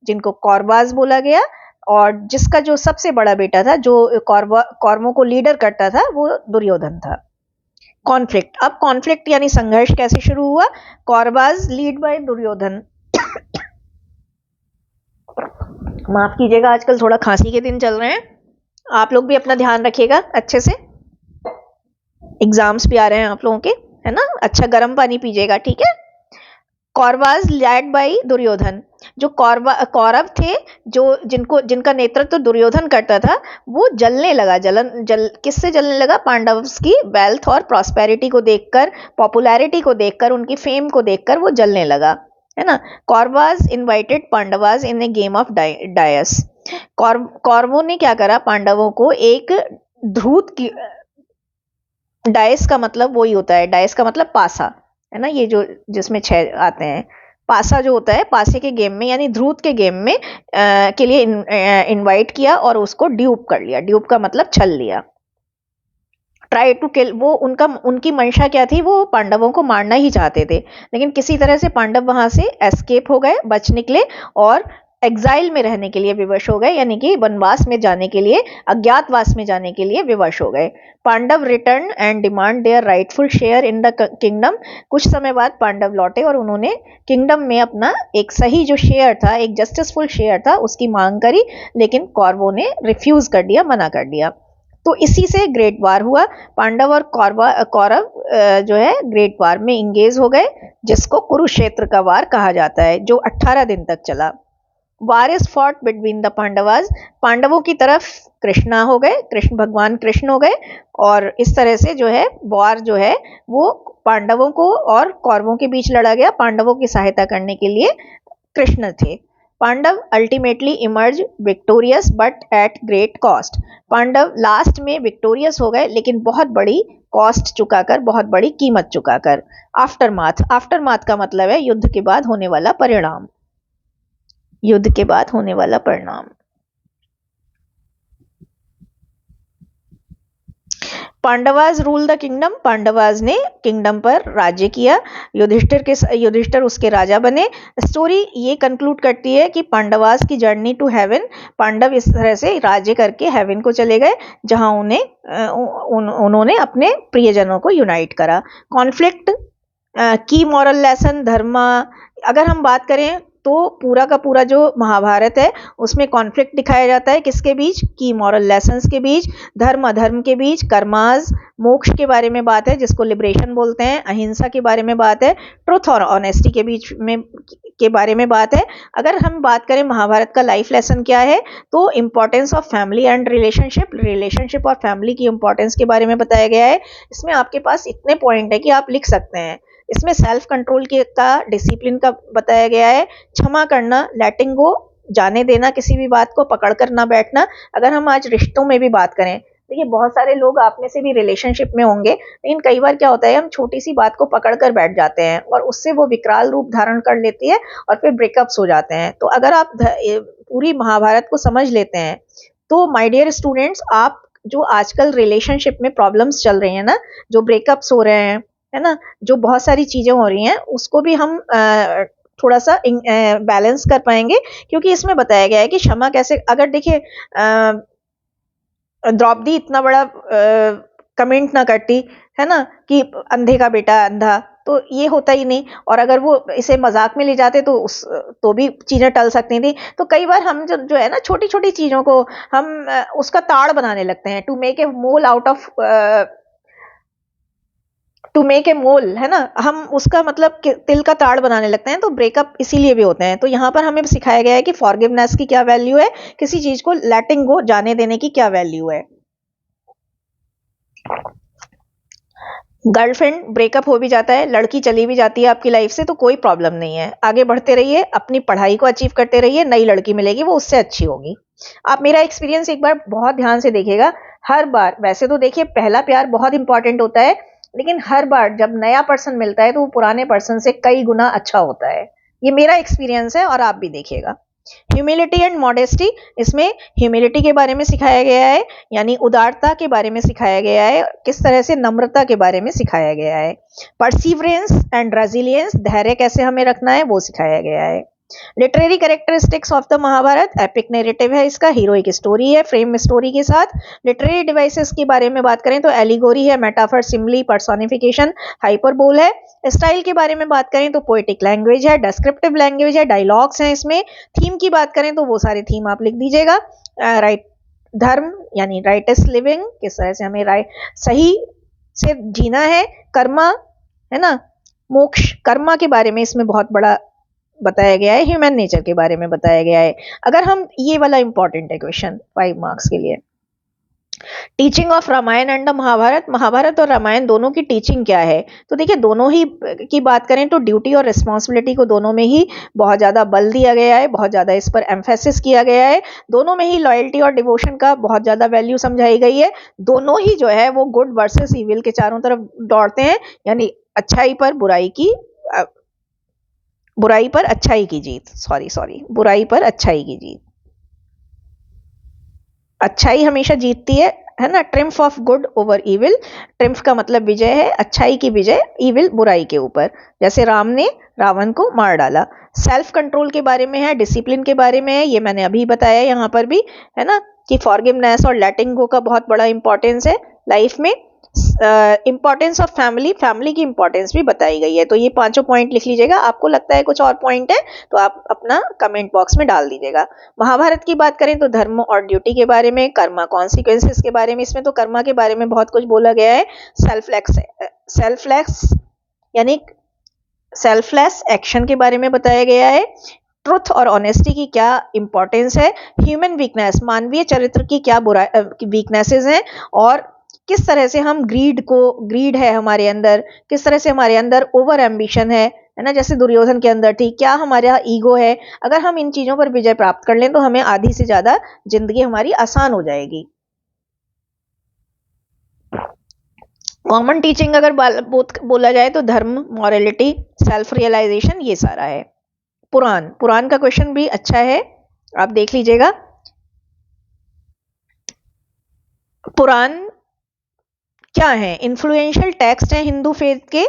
जिनको कौरवाज बोला गया, और जिसका जो सबसे बड़ा बेटा था जो कौरवों को लीडर करता था वो दुर्योधन था। कॉन्फ्लिक्ट, अब कॉन्फ्लिक्ट यानी संघर्ष कैसे शुरू हुआ, कौरवाज लीड बाय दुर्योधन। माफ कीजिएगा, आजकल थोड़ा खांसी के दिन चल रहे हैं, आप लोग भी अपना ध्यान रखिएगा अच्छे से, एग्जाम्स भी आ रहे हैं आप लोगों के, है ना। अच्छा गर्म पानी पीजिएगा, ठीक है। कौरवाज लैड बाई दुर्योधन, जो कौरव थे, जो जिनका नेतृत्व दुर्योधन करता था, वो जलने लगा। किससे जलने लगा, पांडवस की वेल्थ और प्रॉस्पेरिटी को देखकर, पॉपुलैरिटी को देखकर, उनकी फेम को देखकर वो जलने लगा, है ना। Kauravas invited Pandavas in a game of dice. कौरवों ने क्या करा, पांडवों को एक ध्रुत की, डायस का मतलब वही होता है, डायस का मतलब पासा, है ना, ये जो जिसमें 6 आते हैं, पासा जो होता है, पासे के गेम में यानी ध्रुत के गेम में के लिए इनवाइट किया और उसको ड्यूप कर लिया। ड्यूप का मतलब छल लिया। ट्राई टू किल, वो उनकी मंशा क्या थी, वो पांडवों को मारना ही चाहते थे, लेकिन किसी तरह से पांडव वहां से एस्केप हो गए, बच निकले और एग्जाइल में रहने के लिए विवश हो गए, यानी कि वनवास में जाने के लिए, अज्ञातवास में जाने के लिए विवश हो गए। Pandava return and demand their rightful share in the kingdom. कुछ समय बाद पांडव लौटे और उन्होंने किंगडम में अपना एक सही जो शेयर था, एक जस्टिसफुल शेयर था, उसकी मांग करी, लेकिन कौरवों ने रिफ्यूज कर दिया, मना कर दिया। तो इसी से ग्रेट वार हुआ। पांडव और कौरव जो है ग्रेट वार में इंगेज हो गए, जिसको कुरुक्षेत्र का वार कहा जाता है, जो 18 दिन तक चला। वार is fought between the Pandavas, पांडवों की तरफ कृष्णा हो गए, कृष्ण भगवान कृष्ण हो गए, और इस तरह से जो है वार जो है वो पांडवों को और कौरवों के बीच लड़ा गया। पांडवों की सहायता करने के लिए कृष्ण थे। Pandava ultimately emerge victorious but at great cost, Pandava last में विक्टोरियस हो गए, लेकिन बहुत बड़ी कॉस्ट चुकाकर, बहुत बड़ी कीमत चुकाकर। आफ्टरमाथ, आफ्टरमाथ का मतलब है युद्ध के बाद होने वाला परिणाम, युद्ध के बाद होने वाला परिणाम। Pandavas rule the kingdom, Pandavas ने किंगडम पर राज्य किया। युधिष्ठिर उसके राजा बने। स्टोरी ये कंक्लूड करती है कि पांडवाज की जर्नी टू हेवन, पांडव इस तरह से राज्य करके हेवन को चले गए, जहां उन्होंने अपने प्रियजनों को यूनाइट करा। कॉन्फ्लिक्ट की मॉरल लेसन, धर्म, अगर हम बात करें तो पूरा का पूरा जो महाभारत है उसमें कॉन्फ्लिक्ट दिखाया जाता है, किसके बीच? की मॉरल लेसन्स के बीच, धर्म अधर्म के बीच, कर्मास, मोक्ष के बारे में बात है जिसको लिबरेशन बोलते हैं, अहिंसा के बारे में बात है, ट्रुथ और ऑनेस्टी के बीच में के बारे में बात है। अगर हम बात करें महाभारत का लाइफ लेसन क्या है, तो importance of family and relationship और फैमिली की इंपॉर्टेंस के बारे में बताया गया है। इसमें आपके पास इतने पॉइंट है कि आप लिख सकते हैं। इसमें सेल्फ कंट्रोल का, डिसिप्लिन का बताया गया है, क्षमा करना, लेटिंग गो, जाने देना, किसी भी बात को पकड़ कर ना बैठना। अगर हम आज रिश्तों में भी बात करें, देखिए बहुत सारे लोग आप में से भी रिलेशनशिप में होंगे, लेकिन कई बार क्या होता है हम छोटी सी बात को पकड़ कर बैठ जाते हैं और उससे वो विकराल रूप धारण कर लेती है और फिर ब्रेकअप्स हो जाते हैं। तो अगर आप पूरी महाभारत को समझ लेते हैं तो माय डियर स्टूडेंट्स, आप जो आजकल रिलेशनशिप में प्रॉब्लम्स चल रही हैं ना, जो ब्रेकअप्स हो रहे हैं, है ना, जो बहुत सारी चीजें हो रही हैं, उसको भी हम थोड़ा सा बैलेंस कर पाएंगे, क्योंकि इसमें बताया गया है कि क्षमा कैसे। अगर देखिए द्रौपदी इतना बड़ा कमेंट ना करती, है ना, कि अंधे का बेटा अंधा, तो ये होता ही नहीं। और अगर वो इसे मजाक में ले जाते तो भी चीजें टल सकती थी। तो कई बार हम जो है ना, छोटी छोटी चीजों को हम उसका ताड़ बनाने लगते हैं, टू मेक ए मोल, है ना, हम उसका मतलब तिल का ताड़ बनाने लगते हैं। तो ब्रेकअप इसीलिए भी होते हैं। तो यहाँ पर हमें सिखाया गया है कि फॉरगिवनेस की क्या वैल्यू है, किसी चीज को लेटिंग गो, जाने देने की क्या वैल्यू है। गर्लफ्रेंड ब्रेकअप हो भी जाता है, लड़की चली भी जाती है आपकी लाइफ से, तो कोई प्रॉब्लम नहीं है, आगे बढ़ते रहिए, अपनी पढ़ाई को अचीव करते रहिए, नई लड़की मिलेगी वो उससे अच्छी होगी। आप मेरा एक्सपीरियंस एक बार बहुत ध्यान से देखिएगा। हर बार, वैसे तो देखिए पहला प्यार बहुत इंपॉर्टेंट होता है, लेकिन हर बार जब नया पर्सन मिलता है तो वो पुराने पर्सन से कई गुना अच्छा होता है। ये मेरा एक्सपीरियंस है और आप भी देखिएगा। ह्यूमिलिटी एंड मॉडेस्टी, इसमें ह्यूमिलिटी के बारे में सिखाया गया है, यानी उदारता के बारे में सिखाया गया है, किस तरह से नम्रता के बारे में सिखाया गया है। परसिवरेंस एंड रेजिलियंस, धैर्य कैसे हमें रखना है वो सिखाया गया है। Literary characteristics of the Mahabharata, epic narrative है इसका, हीरोइक स्टोरी है फ्रेम स्टोरी के साथ। लिटरेरी डिवाइसेस के बारे में बात करें तो एलिगोरी है, मेटाफर, सिम्बली, पर्सोनिफिकेशन, हाइपरबोल है। स्टाइल के बारे में बात करें तो पोएटिक लैंग्वेज है, डिस्क्रिप्टिव लैंग्वेज है, डायलॉग्स हैं इसमें। थीम की बात करें तो वो सारे थीम आप लिख दीजिएगा। राइट, धर्म यानी राइटस लिविंग, किस तरह से हमें सही से जीना है। कर्मा, है ना, मोक्ष, कर्मा के बारे में इसमें बहुत बड़ा बताया गया है। ह्यूमन नेचर के बारे में बताया गया है। अगर हम, ये वाला इंपॉर्टेंट है क्वेश्चन 5 मार्क्स के लिए, teaching of Ramayana and Mahabharata, Mahabharata और रामायण दोनों की टीचिंग क्या है? तो देखिए दोनों ही की बात करें तो ड्यूटी और रिस्पॉन्सिबिलिटी को दोनों में ही बहुत ज्यादा बल दिया गया है, बहुत ज्यादा इस पर एम्फेसिस किया गया है। दोनों में ही लॉयल्टी और डिवोशन का बहुत ज्यादा वैल्यू समझाई गई है। दोनों ही जो है वो गुड वर्सेस इविल के चारों तरफ दौड़ते हैं, यानी अच्छाई पर अच्छाई की जीत, बुराई पर अच्छाई की जीत। अच्छाई हमेशा जीतती है ना, triumph of good over evil, triumph का मतलब विजय है, अच्छाई की विजय इविल बुराई के ऊपर, जैसे राम ने रावण को मार डाला। सेल्फ कंट्रोल के बारे में है, डिसिप्लिन के बारे में है, ये मैंने अभी बताया यहाँ पर भी, है ना, कि फॉरगिवनेस और लेटिंग गो का बहुत बड़ा इंपॉर्टेंस है लाइफ में। इंपॉर्टेंस ऑफ फैमिली, फैमिली की इंपॉर्टेंस भी बताई गई है। तो ये पांचों पॉइंट लिख लीजिएगा। आपको लगता है कुछ और पॉइंट है तो आप अपना कमेंट बॉक्स में डाल दीजिएगा। महाभारत की बात करें तो धर्म और ड्यूटी के बारे में, कर्मा कॉन्सिक्वेंसेस के बारे में, इसमें तो कर्मा के बारे में बहुत कुछ बोला गया है। सेल्फलेस यानी सेल्फलेस एक्शन के बारे में बताया गया है। ट्रुथ और ऑनेस्टी की क्या इंपॉर्टेंस है। ह्यूमन वीकनेस, मानवीय चरित्र की क्या वीकनेसेस हैं, और किस तरह से हम ग्रीड है हमारे अंदर, किस तरह से हमारे अंदर ओवर एम्बिशन है ना, जैसे दुर्योधन के अंदर थी, क्या हमारा ईगो है। अगर हम इन चीजों पर विजय प्राप्त कर लें तो हमें आधी से ज्यादा जिंदगी हमारी आसान हो जाएगी। कॉमन टीचिंग अगर बोला जाए तो धर्म, मॉरलिटी, सेल्फ रियलाइजेशन, ये सारा है। पुराण का क्वेश्चन भी अच्छा है, आप देख लीजिएगा। पुराण क्या है? इन्फ्लुएंशियल टेक्स्ट है हिंदू फेथ के।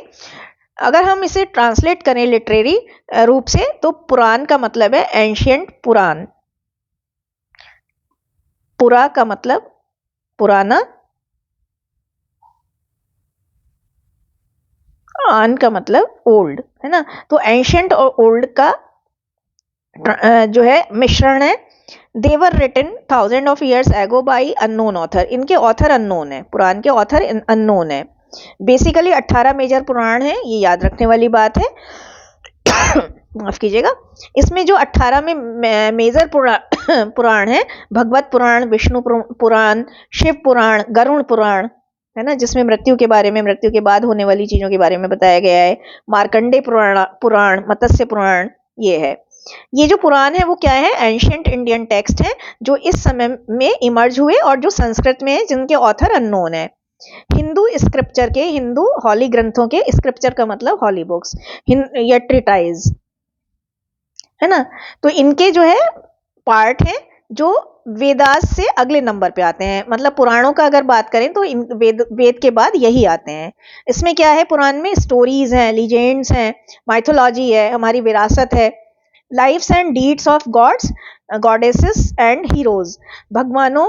अगर हम इसे ट्रांसलेट करें लिटरेरी रूप से तो पुराण का मतलब है एंशियंट पुराण। पुरा का मतलब पुराना, आन का मतलब ओल्ड, है ना। तो एंशियंट और ओल्ड का जो है मिश्रण है। They were written thousand of years ago by unknown author. इनके ऑथर अननोन है, पुराण के ऑथर अननोन है। बेसिकली 18 मेजर पुराण है, ये याद रखने वाली बात है। माफ कीजिएगा। इसमें जो 18 में मेजर पुराण है, भगवत पुराण, विष्णु पुराण, शिव पुराण, गरुड़ पुराण, है ना, जिसमें मृत्यु के बारे में, मृत्यु के बाद होने वाली चीजों के बारे में बताया गया है। मार्कंडे पुराण, मत्स्य पुराण, ये है। ये जो पुराण है वो क्या है? एंशियंट इंडियन टेक्स्ट है जो इस समय में इमर्ज हुए और जो संस्कृत में है, जिनके ऑथर अननोन है। हिंदू स्क्रिप्चर के, हिंदू हॉली ग्रंथों के, स्क्रिप्चर का मतलब हॉली बुक्स या ट्रिटाइज, है ना। तो इनके जो है पार्ट है जो वेदास से अगले नंबर पे आते हैं। मतलब पुराणों का अगर बात करें तो वेद के बाद यही आते हैं। इसमें क्या है? पुराण में स्टोरीज हैं, लीजेंड्स हैं, माइथोलॉजी है, हमारी विरासत है। Lifes and deeds of gods, goddesses and heroes. भगवानों,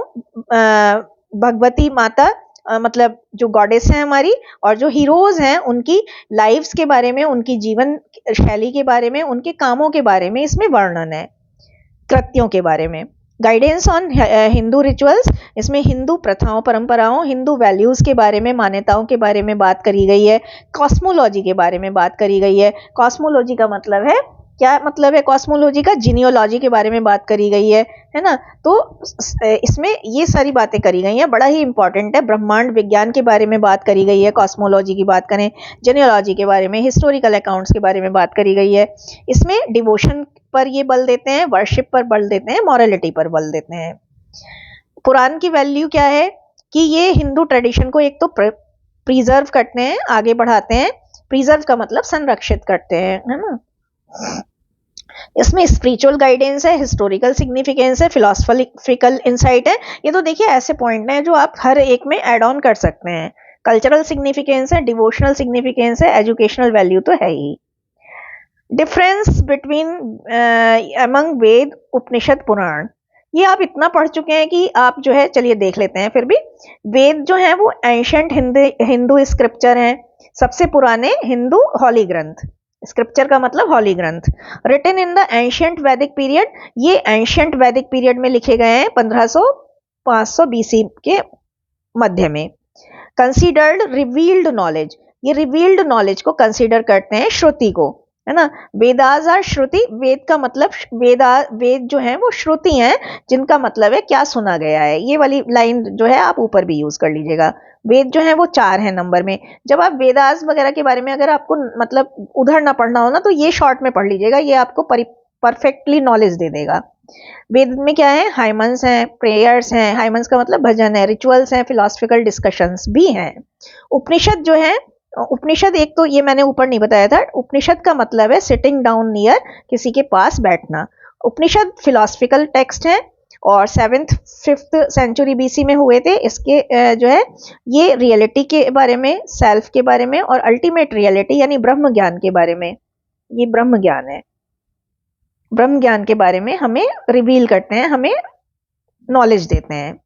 भगवती माता, मतलब जो गॉडेस हैं हमारी, और जो हीरोज हैं उनकी लाइफ्स के बारे में, उनकी जीवन शैली के बारे में, उनके कामों के बारे में इसमें वर्णन है, कृत्यों के बारे में। गाइडेंस ऑन हिंदू रिचुअल्स, इसमें हिंदू प्रथाओं, परंपराओं, हिंदू वैल्यूज के बारे में, मान्यताओं के बारे में बात करी गई है। कॉस्मोलॉजी के बारे में बात करी गई है। कॉस्मोलॉजी का मतलब है, क्या मतलब है कॉस्मोलॉजी का? जीनियोलॉजी के बारे में बात करी गई है ना। तो इसमें ये सारी बातें करी गई हैं, बड़ा ही इंपॉर्टेंट है। ब्रह्मांड विज्ञान के बारे में बात करी गई है, कॉस्मोलॉजी की बात करें, जीनियोलॉजी के बारे में, हिस्टोरिकल अकाउंट्स के बारे में बात करी गई है। इसमें डिवोशन पर ये बल देते हैं, वर्शिप पर बल देते हैं, मॉरलिटी पर बल देते हैं। पुराण की वैल्यू क्या है कि ये हिंदू ट्रेडिशन को एक तो प्रिजर्व करते हैं, आगे बढ़ाते हैं। प्रिजर्व का मतलब संरक्षित करते हैं, है ना। इसमें स्पिरिचुअल गाइडेंस है, हिस्टोरिकल सिग्निफिकेंस है, फिलोसॉफिकल इंसाइट है। ये तो देखिए ऐसे पॉइंट हैं जो आप हर एक में ऐड ऑन कर सकते हैं। कल्चरल सिग्निफिकेंस है, डिवोशनल सिग्निफिकेंस है, एजुकेशनल वैल्यू तो है ही। डिफरेंस बिटवीन अमंग वेद, उपनिषद, पुराण, ये आप इतना पढ़ चुके हैं कि आप जो है, चलिए देख लेते हैं फिर भी। वेद जो है वो एंशियंट हिंदू स्क्रिप्चर हैं, सबसे पुराने हिंदू हॉली ग्रंथ। स्क्रिप्चर का मतलब हॉली ग्रंथ। रिटन इन द एंशियंट वैदिक पीरियड, ये एंशियंट वैदिक पीरियड में लिखे गए हैं, 1500-500 बीसी के मध्य में। कंसीडर्ड रिवील्ड नॉलेज, ये रिवील्ड नॉलेज को कंसीडर करते हैं, श्रुति को, है ना। वेदास आर श्रुति, वेद का मतलब वेद जो है वो श्रुति हैं, जिनका मतलब है क्या सुना गया है। ये वाली लाइन जो है आप ऊपर भी यूज कर लीजिएगा। वेद जो है वो 4 है नंबर में। जब आप वेदास वगैरह के बारे में अगर आपको मतलब उधर ना पढ़ना हो ना, तो ये शॉर्ट में पढ़ लीजिएगा, ये आपको परफेक्टली नॉलेज दे देगा। वेद में क्या है? हाइमन्स हैं, प्रेयर्स हैं, हाइमन्स का मतलब भजन है, रिचुअल्स हैं, फिलोसफिकल डिस्कशंस भी हैं। उपनिषद जो है, उपनिषद एक तो ये मैंने ऊपर नहीं बताया था, उपनिषद का मतलब है सिटिंग डाउन नियर, किसी के पास बैठना। उपनिषद फिलोसफिकल टेक्स्ट है और 7th 5th सेंचुरी बीसी में हुए थे। इसके जो है ये रियलिटी के बारे में, सेल्फ के बारे में और अल्टीमेट रियलिटी यानी ब्रह्म ज्ञान के बारे में, ये ब्रह्म ज्ञान है, ब्रह्म ज्ञान के बारे में हमें रिवील करते हैं, हमें नॉलेज देते हैं।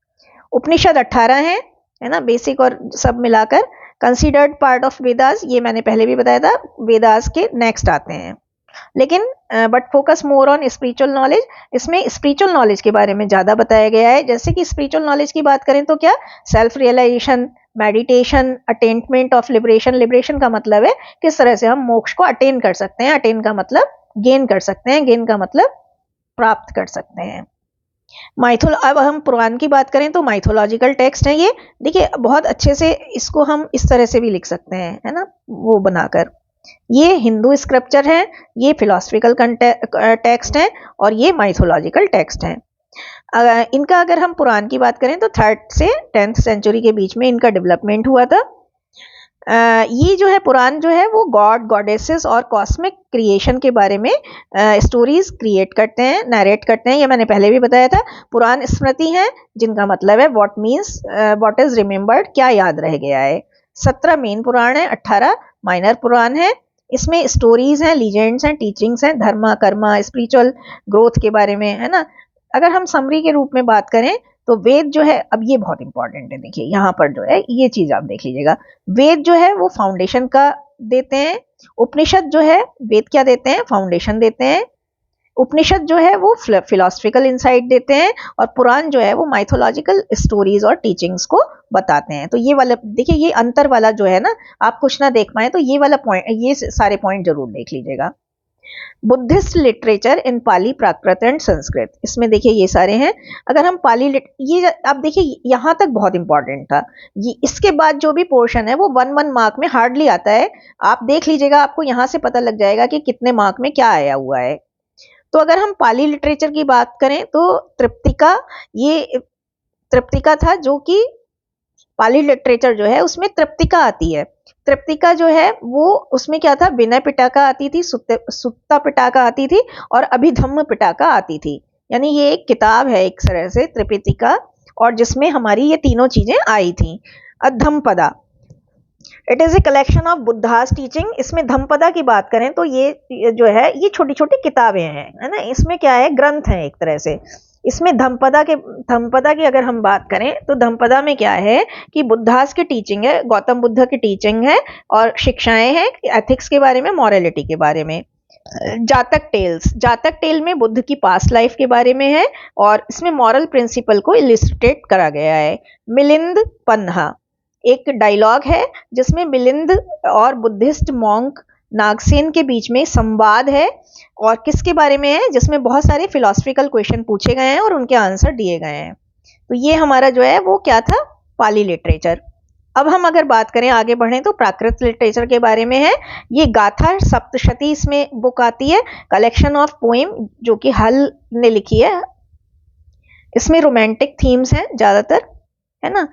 उपनिषद 18 है ना, बेसिक और सब मिलाकर। कंसिडर्ड पार्ट ऑफ वेदास, ये मैंने पहले भी बताया था, वेदास के नेक्स्ट आते हैं। लेकिन but focus more on spiritual knowledge, इसमें स्पिरिचुअल नॉलेज के बारे में ज़्यादा बताया गया है। जैसे कि स्पिरिचुअल नॉलेज की बात करें तो क्या, self realisation, meditation, attainment of liberation. Liberation का मतलब है किस तरह से हम मोक्ष को अटेन कर सकते हैं, अटेन का मतलब गेन कर सकते हैं, गेन का मतलब प्राप्त कर सकते हैं। अब हम पुराण की बात करें तो माइथोलॉजिकल टेक्स्ट है ये। देखिए बहुत अच्छे से इसको हम इस तरह से भी लिख सकते हैं, है ना, वो बनाकर। ये हिंदू स्क्रिप्चर है, ये फिलोसफिकल टेक्स्ट है, और ये माइथोलॉजिकल टेक्स्ट है। इनका अगर हम पुराण की बात करें तो 3rd से 10th सेंचुरी के बीच में इनका डेवलपमेंट हुआ था। ये जो है पुराण जो है वो गॉड, गॉडेसेस और कॉस्मिक क्रिएशन के बारे में स्टोरीज क्रिएट करते हैं, नरेट करते हैं। ये मैंने पहले भी बताया था। पुराण स्मृति हैं, जिनका मतलब है what means what is remembered, क्या याद रह गया है। 17 मेन पुराण है, 18 माइनर पुराण है। इसमें स्टोरीज हैं, लीजेंड्स हैं, टीचिंग्स हैं, धर्म, कर्म, स्पिरिचुअल ग्रोथ के बारे में, है ना। अगर हम समरी के रूप में बात करें तो वेद जो है, अब ये बहुत इंपॉर्टेंट है, देखिए यहाँ पर जो है ये चीज आप देख लीजिएगा। वेद जो है वो फाउंडेशन का देते हैं, उपनिषद जो है वेद क्या देते हैं, फाउंडेशन देते हैं। उपनिषद जो है वो फिलोसफिकल इंसाइट देते हैं, और पुराण जो है वो माइथोलॉजिकल स्टोरीज और टीचिंग्स को बताते हैं। तो ये वाला देखिए, ये अंतर वाला जो है ना, आप कुछ ना देख पाए तो ये वाला पॉइंट, ये सारे पॉइंट जरूर देख लीजिएगा। Buddhist literature in Pali, Prakrit and Sanskrit, इसमें देखिए ये सारे हैं। अगर हम ये आप देखिए यहाँ तक बहुत इंपॉर्टेंट था। ये इसके बाद जो भी पोर्शन है वो 1 मार्क में हार्डली आता है। आप देख लीजिएगा, आपको यहाँ से पता लग जाएगा कि कितने मार्क में क्या आया हुआ है। तो अगर हम पाली लिटरेचर की बात करें तो तृप्तिका था, जो कि पाली लिटरेचर जो है उसमें तृप्तिका आती है। तृप्तिका जो है वो उसमें क्या था, विनय पिटका आती थी, सुत्ता पिटका आती थी, और अभिधम्म पिटका आती थी। यानी ये एक किताब है एक तरह से त्रिपिटिका, और जिसमें हमारी ये तीनों चीजें आई थी। Dhammapada, it is a collection of Buddha's teaching. इसमें धम्मपदा की बात करें तो ये जो है ये छोटी छोटी किताबें हैं, है ना। इसमें क्या है, ग्रंथ हैं एक तरह से। इसमें धम्मपदा की अगर हम बात करें तो धम्मपदा में क्या है कि बुद्धास की टीचिंग है, गौतम बुद्ध की टीचिंग है, और शिक्षाएं हैं एथिक्स के बारे में, मॉरलिटी के बारे में। जातक टेल में बुद्ध की पास्ट लाइफ के बारे में है, और इसमें मॉरल प्रिंसिपल को इलिस्ट्रेट करा गया है। मिलिंद पन्हा एक डायलॉग है जिसमें मिलिंद और बुद्धिस्ट मॉन्क नागसेन के बीच में संवाद है, और किसके बारे में है, जिसमें बहुत सारे फिलोसफिकल क्वेश्चन पूछे गए हैं और उनके आंसर दिए गए हैं। तो ये हमारा जो है वो क्या था, पाली लिटरेचर। अब हम अगर बात करें आगे बढ़ें तो प्राकृत लिटरेचर के बारे में है। ये गाथा सप्तशती इसमें बुक आती है, कलेक्शन ऑफ पोएम जो कि हल ने लिखी है। इसमें रोमांटिक थीम्स हैं ज्यादातर, है ना।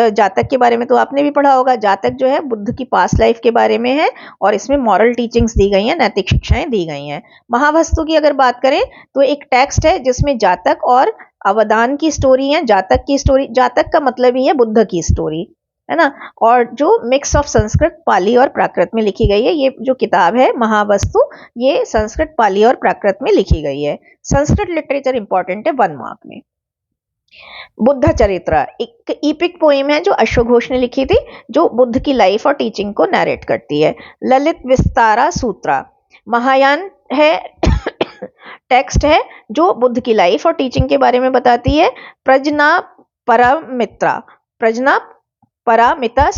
जातक के बारे में तो आपने भी पढ़ा होगा। जातक जो है बुद्ध की पास्ट लाइफ के बारे में है, और इसमें मॉरल टीचिंग्स दी गई हैं, नैतिक शिक्षाएं दी गई हैं। महावस्तु की अगर बात करें तो एक टेक्स्ट है जिसमें जातक और अवदान की स्टोरी है। जातक की स्टोरी, जातक का मतलब ही है बुद्ध की स्टोरी, है ना। और जो मिक्स ऑफ संस्कृत, पाली और प्राकृत में लिखी गई है, ये जो किताब है महावस्तु, ये संस्कृत, पाली और प्राकृत में लिखी गई है। संस्कृत लिटरेचर इंपॉर्टेंट है 1 मार्क में। बुद्ध चरित्र एक ईपिक पोएम है जो अश्वघोष ने लिखी थी, जो बुद्ध की लाइफ और टीचिंग को नरेट करती है। ललित विस्तारा सूत्रा महायान है टेक्स्ट है जो बुद्ध की लाइफ और टीचिंग के बारे में बताती है। प्रजना परामिता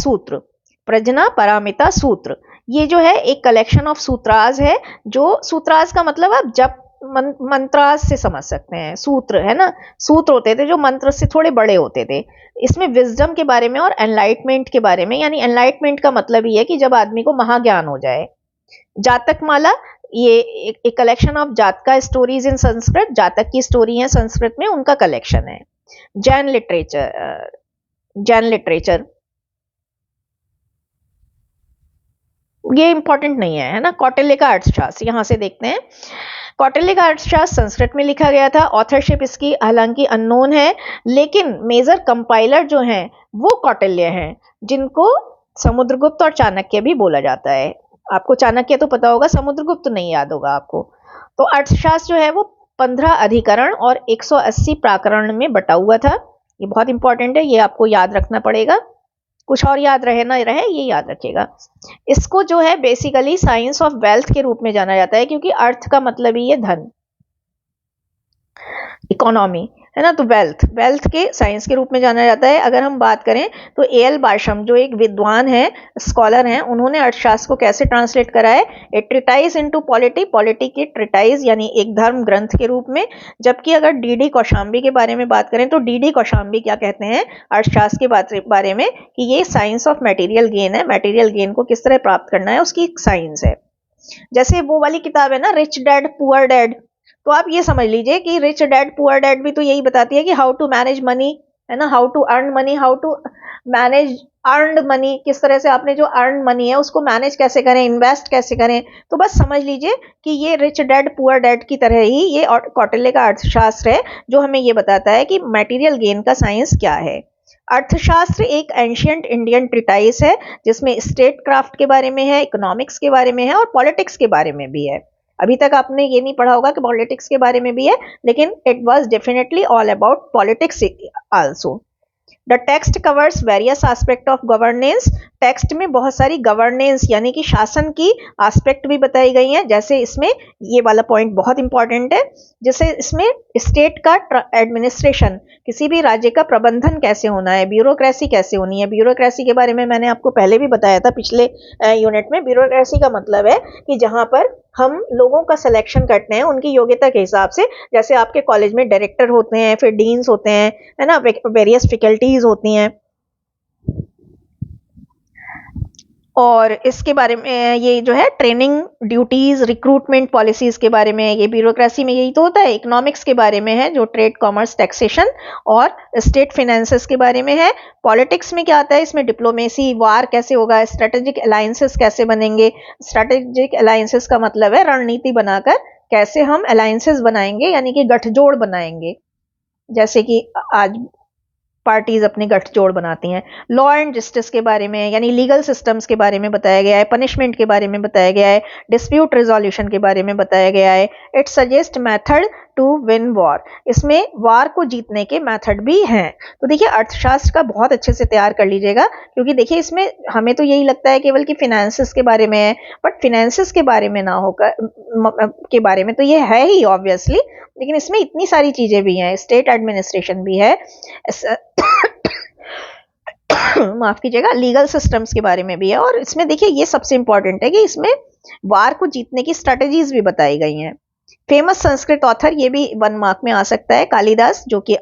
सूत्र, ये जो है एक कलेक्शन ऑफ सूत्राज है। जो सूत्राज का मतलब आप जब मंत्रास से समझ सकते हैं, सूत्र, है ना। सूत्र होते थे जो मंत्र से थोड़े बड़े होते थे। इसमें विजडम के बारे में और एनलाइटमेंट के बारे में, यानी एनलाइटमेंट का मतलब ये है कि जब आदमी को महाज्ञान हो जाए। जातक माला, ये एक कलेक्शन ऑफ जातका स्टोरीज इन संस्कृत, जातक की स्टोरी है संस्कृत में, उनका कलेक्शन है। जैन लिटरेचर ये इंपॉर्टेंट नहीं है ना। कौटिल्य का अर्थशास्त्र, यहां से देखते हैं। कौटिल्य का अर्थशास्त्र संस्कृत में लिखा गया था। ऑथरशिप इसकी हालांकि अननोन है, लेकिन मेजर कंपाइलर जो हैं वो कौटिल्य हैं, जिनको समुद्रगुप्त और चाणक्य भी बोला जाता है। आपको चाणक्य तो पता होगा, समुद्रगुप्त नहीं याद होगा आपको। तो अर्थशास्त्र जो है वो 15 अधिकरण और 180 प्राकरण में बटा हुआ था। ये बहुत इंपॉर्टेंट है, ये आपको याद रखना पड़ेगा। कुछ और याद रहे ना रहे ये याद रखिएगा। इसको जो है बेसिकली साइंस ऑफ वेल्थ के रूप में जाना जाता है, क्योंकि अर्थ का मतलब ही है धन, इकोनॉमी, है ना। तो वेल्थ, वेल्थ के साइंस के रूप में जाना जाता है। अगर हम बात करें तो एल बार्शम जो एक विद्वान है, स्कॉलर हैं, उन्होंने अर्थशास्त्र को कैसे ट्रांसलेट करा है, ए ट्रिटाइज इनटू पॉलिटी, पॉलिटी की ट्रिटाइज यानी एक धर्म ग्रंथ के रूप में। जबकि अगर डीडी कौशाम्बी के बारे में बात करें तो डीडी कौशाम्बी क्या कहते हैं अर्थशास्त्र के बारे में कि ये साइंस ऑफ मटेरियल गेन है, मटेरियल गेन को किस तरह प्राप्त करना है उसकी एक साइंस है। जैसे वो वाली किताब है ना रिच डैड पुअर डैड, तो आप ये समझ लीजिए कि रिच डैड पुअर डैड भी तो यही बताती है कि हाउ टू मैनेज मनी, है ना, how to earn money, how to manage earned money, किस तरह से आपने जो अर्न मनी है उसको मैनेज कैसे करें, इन्वेस्ट कैसे करें। तो बस समझ लीजिए कि ये रिच डैड पुअर डैड की तरह ही ये कौटिल्य का अर्थशास्त्र है, जो हमें ये बताता है कि मटेरियल गेन का साइंस क्या है। अर्थशास्त्र एक एंशियंट इंडियन ट्रिटाइस है जिसमें स्टेट क्राफ्ट के बारे में है, इकोनॉमिक्स के बारे में है और पॉलिटिक्स के बारे में भी है। अभी तक आपने ये नहीं पढ़ा होगा कि पॉलिटिक्स के बारे में भी है, लेकिन it was definitely all about politics also. The text covers various aspect of governance, text में बहुत सारी गवर्नेंस यानी कि शासन की एस्पेक्ट भी बताई गई हैं। जैसे इसमें ये वाला पॉइंट बहुत इंपॉर्टेंट है, जैसे इसमें स्टेट का एडमिनिस्ट्रेशन, किसी भी राज्य का प्रबंधन कैसे होना है, ब्यूरोक्रेसी कैसे होनी है। ब्यूरोक्रेसी के बारे में मैंने आपको पहले भी बताया था पिछले यूनिट में। ब्यूरोक्रेसी का मतलब है कि जहां पर हम लोगों का सिलेक्शन करते हैं उनकी योग्यता के हिसाब से, जैसे आपके कॉलेज में डायरेक्टर होते हैं, फिर डीन्स होते हैं, है ना, वेरियस फैकल्टीज होती हैं। और इसके बारे में ये जो है ट्रेनिंग ड्यूटीज रिक्रूटमेंट पॉलिसीज के बारे में, ये ब्यूरोक्रेसी में यही तो होता है। इकोनॉमिक्स के बारे में है जो ट्रेड कॉमर्स टैक्सेशन और स्टेट फाइनेंसेस के बारे में है। पॉलिटिक्स में क्या आता है, इसमें डिप्लोमेसी, वार कैसे होगा, स्ट्रेटेजिक अलायंसेस कैसे बनेंगे। स्ट्रेटेजिक अलायंसेस का मतलब है रणनीति बनाकर कैसे हम अलायंसेस बनाएंगे यानी कि गठजोड़ बनाएंगे, जैसे कि आज पार्टीज अपने गठजोड़ बनाती हैं। लॉ एंड जस्टिस के बारे में यानी लीगल सिस्टम्स के बारे में बताया गया है, पनिशमेंट के बारे में बताया गया है, डिस्प्यूट रिजोल्यूशन के बारे में बताया गया है। It suggest method to win war, इसमें वार को जीतने के मेथड भी हैं। तो देखिए अर्थशास्त्र का बहुत अच्छे से तैयार कर लीजिएगा, क्योंकि देखिए इसमें हमें तो यही लगता है केवल कि फिनेंसेस के बारे में है, बट फिनेंसेस के बारे में ना होकर के बारे में तो ये है ही ऑब्वियसली, लेकिन इसमें इतनी सारी चीजें भी हैं, स्टेट एडमिनिस्ट्रेशन भी है, माफ कीजिएगा, लीगल सिस्टम्स के बारे में भी है। और इसमें देखिए ये सबसे इंपॉर्टेंट है कि इसमें वार को जीतने की स्ट्रेटेजीज भी बताई गई हैं। फेमस संस्कृत ऑथर, ये भी 1 मार्क में आ सकता है, कालिदास, जो कि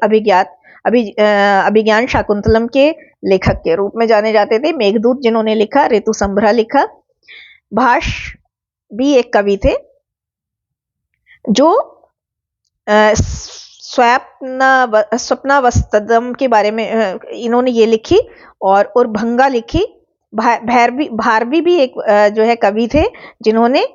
अभिज्ञान शाकुंतलम के लेखक के रूप में जाने जाते थे। मेघदूत जिन्होंने लिखा, ऋतुसंभरा लिखा। भाष भी एक कवि थे जो स्वप्नावस्तदम के बारे में इन्होंने ये लिखी, और उर्भंगा लिखी। भारवी भी एक जो है कवि थे जिन्होंने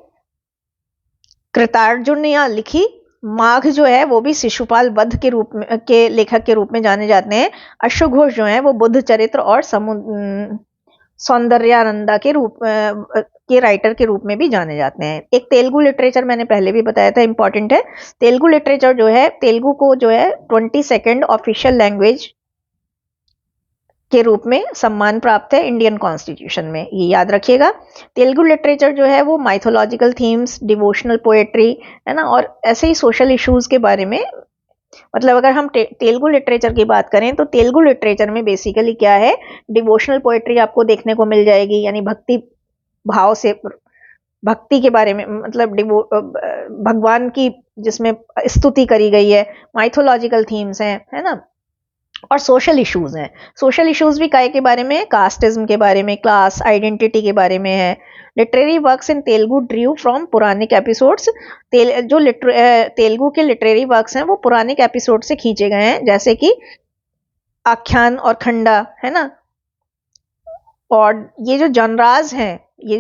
कृतार्जुनिया लिखी। माघ जो है वो भी शिशुपाल वध के रूप में के लेखक के रूप में जाने जाते हैं। अश्वघोष जो है वो बुद्ध चरित्र और सौंदर्यानंदा के रूप के राइटर के रूप में भी जाने जाते हैं। एक तेलुगु लिटरेचर मैंने पहले भी बताया था, इंपॉर्टेंट है। तेलुगु लिटरेचर जो है, तेलुगु को जो है 22nd ऑफिशियल लैंग्वेज के रूप में सम्मान प्राप्त है इंडियन कॉन्स्टिट्यूशन में, ये याद रखिएगा। तेलुगु लिटरेचर जो है वो माइथोलॉजिकल थीम्स, डिवोशनल पोएट्री, है ना, और ऐसे ही सोशल इश्यूज के बारे में, मतलब अगर हम तेलुगु लिटरेचर की बात करें तो तेलुगु लिटरेचर में बेसिकली क्या है, डिवोशनल पोएट्री आपको देखने को मिल जाएगी, यानी भक्ति भाव से, भक्ति के बारे में, मतलब भगवान की जिसमें स्तुति करी गई है। माइथोलॉजिकल थीम्स हैं, है ना, और सोशल इश्यूज हैं। सोशल इश्यूज भी काय के बारे में, कास्टिज्म के बारे में, क्लास आइडेंटिटी के बारे में है। Literary works in Telugu derived from Puranic episodes, Telugu के लिटरेरी वर्क्स हैं वो पुरानिक एपिसोड से खींचे गए हैं, जैसे कि आख्यान और खंडा, है ना। और ये जो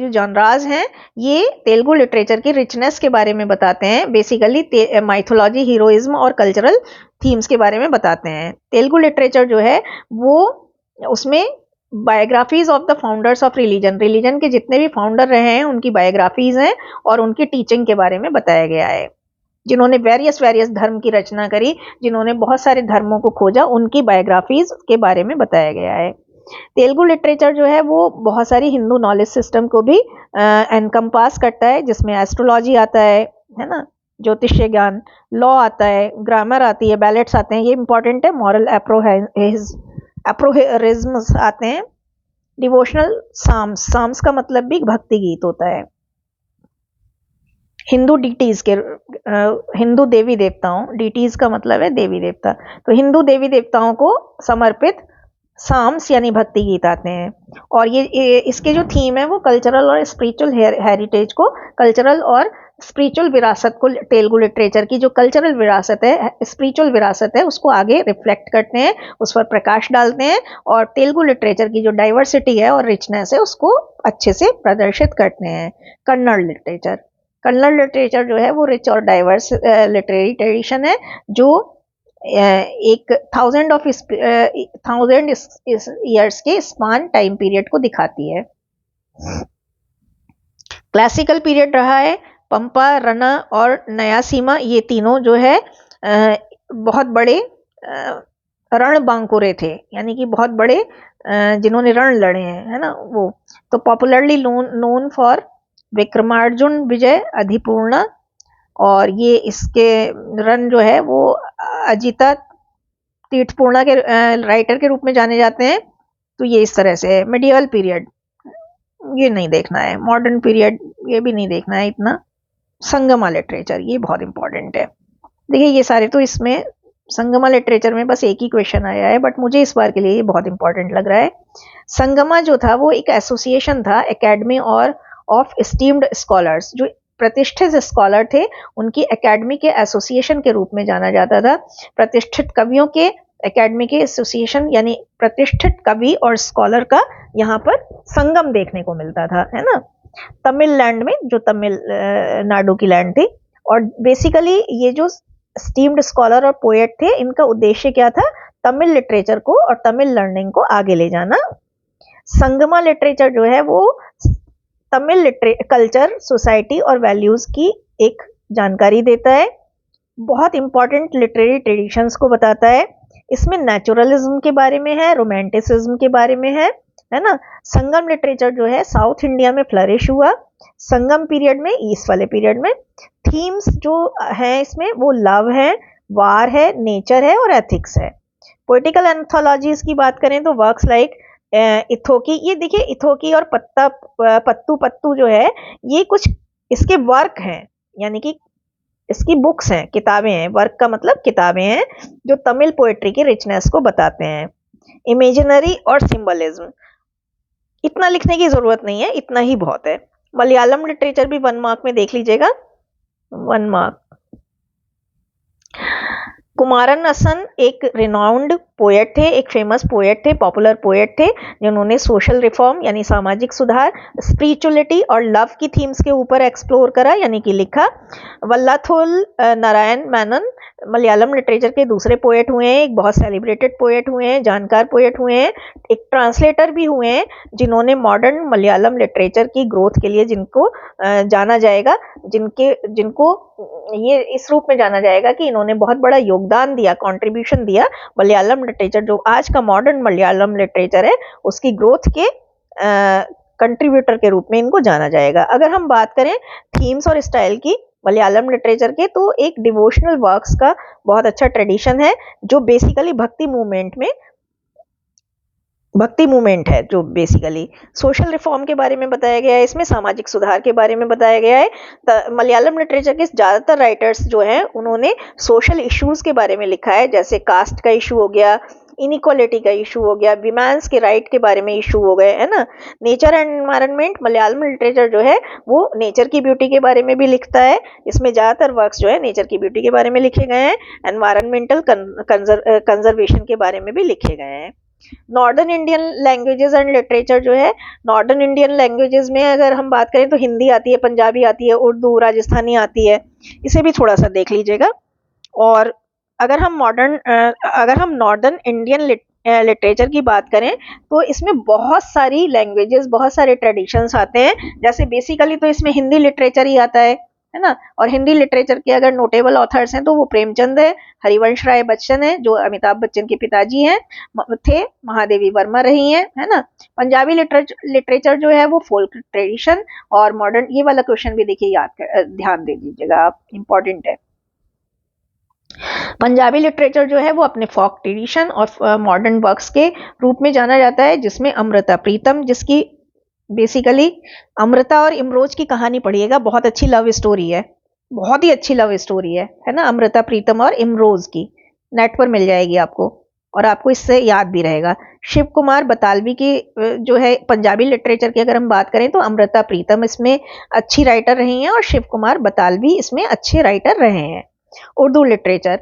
जॉनराज हैं ये तेलुगु लिटरेचर की रिचनेस के बारे में बताते हैं। बेसिकली माइथोलॉजी, हीरोइज्म और कल्चरल थीम्स के बारे में बताते हैं। तेलुगु लिटरेचर जो है वो, उसमें biographies of the founders of religion के जितने भी फाउंडर रहे हैं उनकी बायोग्राफीज हैं, और उनकी टीचिंग के बारे में बताया गया है। जिन्होंने वेरियस धर्म की रचना करी, जिन्होंने बहुत सारे धर्मों को खोजा, उनकी बायोग्राफीज के बारे में बताया गया है। तेलुगु लिटरेचर जो है वो बहुत सारी हिंदू नॉलेज सिस्टम को भी एनकम्पास करता है, जिसमें एस्ट्रोलॉजी आता है ना, ज्योतिष्य ज्ञान, लॉ आता है, ग्रामर आती है, बैलेट्स आते हैं, ये इंपॉर्टेंट है, मॉरल अप्रोहरिज्म्स आते हैं, डिवोशनल साम्स, साम्स का मतलब भी भक्ति गीत होता है, हिंदू डीटीज के हिंदू देवी देवताओं, डीटीज का मतलब है देवी देवता, तो हिंदू देवी देवताओं को समर्पित साम्स यानी भक्ति गीत आते हैं। और ये इसके जो थीम है वो कल्चरल और स्पिरिचुअल हेरिटेज को, कल्चरल और स्पिरिचुअल विरासत को, तेलुगु लिटरेचर की जो कल्चरल विरासत है, स्पिरिचुअल विरासत है, उसको आगे रिफ्लेक्ट करते हैं, उस पर प्रकाश डालते हैं, और तेलुगु लिटरेचर की जो डाइवर्सिटी है और रिचनेस है उसको अच्छे से प्रदर्शित करते हैं। कन्नड़ लिटरेचर, कन्नड़ लिटरेचर जो है वो रिच और डाइवर्स लिटरेरी ट्रेडिशन है, जो एक थाउजेंड ईयर्स के स्पान टाइम पीरियड को दिखाती है। क्लासिकल पीरियड रहा है, पंपा, रना और नयासीमा, ये तीनों जो है बहुत बड़े रणबांकुरे थे, यानी कि बहुत बड़े जिन्होंने रण लड़े हैं, है ना वो, तो पॉपुलरली नोन फॉर विक्रमार्जुन विजय अधिपूर्णा, और ये इसके रन जो है वो अजिता तीर्थपूर्णा के राइटर के रूप में जाने जाते हैं। तो ये इस तरह से है। मिडिवल पीरियड ये नहीं देखना है, मॉडर्न पीरियड ये भी नहीं देखना है इतना। संगमा लिटरेचर ये बहुत इंपॉर्टेंट है। देखिए ये सारे तो इसमें संगमा लिटरेचर में बस एक ही क्वेश्चन आया है, बट मुझे इस बार के लिए ये बहुत इंपॉर्टेंट लग रहा है। संगमा जो था वो एक एसोसिएशन था, एकेडमी और ऑफ एस्टीम्ड स्कॉलर्स, जो प्रतिष्ठित स्कॉलर थे उनकी एकेडमी के एसोसिएशन के रूप में जाना जाता था। प्रतिष्ठित कवियों के एकेडमी के एसोसिएशन, यानी प्रतिष्ठित कवि और स्कॉलर का यहाँ पर संगम देखने को मिलता था, है ना, तमिलनाडु में, जो तमिलनाडु की लैंड थी। और बेसिकली ये जो स्टीम्ड स्कॉलर और पोएट थे, इनका उद्देश्य क्या था, तमिल लिटरेचर को और तमिल लर्निंग को आगे ले जाना। संगमा लिटरेचर जो है वो तमिल कल्चर, सोसाइटी और वैल्यूज की एक जानकारी देता है, बहुत इंपॉर्टेंट लिटरेरी ट्रेडिशंस को बताता है। इसमें नेचुरलिज्म के बारे में है, रोमांटिसिज्म के बारे में है ना। संगम लिटरेचर जो है साउथ इंडिया में फ्लरिश हुआ संगम पीरियड में, ईस्ट वाले पीरियड में। थीम्स जो हैं इसमें वो लव है, वार है, नेचर है और एथिक्स है। पोइटिकल एंथोलॉजीज की बात करें तो वर्क्स लाइक इथोकी, ये देखिए इथोकी और पत्तू पत्तू जो है ये कुछ इसके वर्क हैं, यानी कि इसकी बुक्स हैं, किताबें हैं। वर्क का मतलब किताबें हैं जो तमिल पोएट्री की रिचनेस को बताते हैं। इमेजिनरी और सिंबलिज्म, इतना लिखने की जरूरत नहीं है, इतना ही बहुत है। मलयालम लिटरेचर भी 1 मार्क में देख लीजिएगा, 1 मार्क। कुमारन असन एक रिनाउंड पोएट थे, एक फेमस पोएट थे, पॉपुलर पोएट थे, जिन्होंने सोशल रिफॉर्म यानी सामाजिक सुधार, स्पिरिचुअलिटी और लव की थीम्स के ऊपर एक्सप्लोर करा यानी कि लिखा। वल्लाथोल नारायण मेनन मलयालम लिटरेचर के दूसरे पोएट हुए हैं, एक बहुत सेलिब्रेटेड पोएट हुए हैं, जानकार पोएट हुए हैं, एक ट्रांसलेटर भी हुए हैं, जिन्होंने मॉडर्न मलयालम लिटरेचर की ग्रोथ के लिए जिनको जाना जाएगा, जिनको ये इस रूप में जाना जाएगा कि इन्होंने बहुत बड़ा योगदान दिया, कंट्रीब्यूशन दिया मलयालम लिटरेचर, जो आज का मॉडर्न मलयालम लिटरेचर है उसकी ग्रोथ के कंट्रीब्यूटर के रूप में इनको जाना जाएगा। अगर हम बात करें थीम्स और स्टाइल की मलयालम लिटरेचर के, तो एक डिवोशनल वर्क्स का बहुत अच्छा ट्रेडिशन है, जो बेसिकली भक्ति मूवमेंट है, जो बेसिकली सोशल रिफॉर्म के बारे में बताया गया है, इसमें सामाजिक सुधार के बारे में बताया गया है। मलयालम लिटरेचर के ज़्यादातर राइटर्स जो हैं उन्होंने सोशल इश्यूज के बारे में लिखा है, जैसे कास्ट का इशू हो गया, इनइक्वालिटी का इशू हो गया, विमेंस के राइट के बारे में इशू हो गए, है ना। Nature and environment, Malayalam literature जो है वो नेचर की ब्यूटी के बारे में भी लिखता है, इसमें ज़्यादातर वर्क्स जो है नेचर की ब्यूटी के बारे में लिखे गए हैं, एनवायरमेंटल कंजर्वेशन के बारे में भी लिखे गए हैं। Northern Indian languages and literature जो है, नॉर्दर्न इंडियन लैंग्वेजेस में अगर हम बात करें तो हिंदी आती है, पंजाबी आती है, उर्दू, राजस्थानी आती है, इसे भी थोड़ा सा देख लीजिएगा। और अगर हम नॉर्दर्न इंडियन लिटरेचर की बात करें तो इसमें बहुत सारी लैंग्वेजेस, बहुत सारे ट्रेडिशंस आते हैं। जैसे बेसिकली तो इसमें हिंदी लिटरेचर ही आता है, है ना। और हिंदी लिटरेचर के अगर नोटेबल ऑथर्स हैं तो वो प्रेमचंद है, हरिवंश राय बच्चन है जो अमिताभ बच्चन के पिताजी हैं थे, महादेवी वर्मा रही हैं, है ना। पंजाबी लिटरेचर जो है वो फोल्क ट्रेडिशन और मॉडर्न, ये वाला क्वेश्चन भी देखिए ध्यान दे दीजिएगा आप, इंपॉर्टेंट है। पंजाबी लिटरेचर जो है वो अपने फोक ट्रेडिशन और मॉडर्न वर्क्स के रूप में जाना जाता है, जिसमें अमृता प्रीतम, जिसकी बेसिकली अमृता और इमरोज की कहानी पढ़िएगा, बहुत अच्छी लव स्टोरी है, बहुत ही अच्छी लव स्टोरी है ना, अमृता प्रीतम और इमरोज की, नेट पर मिल जाएगी आपको और आपको इससे याद भी रहेगा। शिव कुमार बतालवी की जो है पंजाबी लिटरेचर की अगर हम बात करें तो अमृता प्रीतम इसमें अच्छी राइटर रही हैं और शिव कुमार बतालवी इसमें अच्छे राइटर रहे हैं। Urdu literature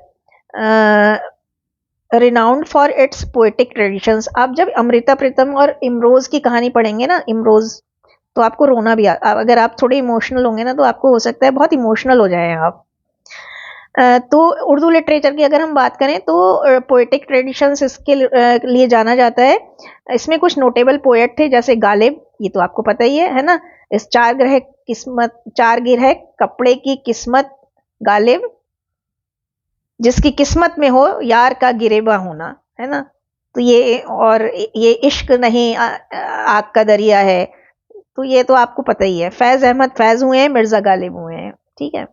renowned for its poetic traditions. आप जब अमृता प्रीतम और इमरोज की कहानी पढ़ेंगे ना, इमरोज, तो आपको रोना भी अगर आप थोड़े इमोशनल होंगे ना तो आपको हो सकता है बहुत इमोशनल हो जाए आप। तो उर्दू लिटरेचर की अगर हम बात करें तो पोएटिक ट्रेडिशंस इसके लिए जाना जाता है। इसमें कुछ नोटेबल पोएट थे जैसे गालिब, ये तो आपको पता ही है ना। इस चार गिरह कपड़े की किस्मत गालिब, जिसकी किस्मत में हो यार का गिरेबा होना, है ना। तो ये इश्क नहीं आग का दरिया है, तो ये तो आपको पता ही है। फैज अहमद फैज हुए हैं, मिर्जा गालिब हुए हैं, ठीक है।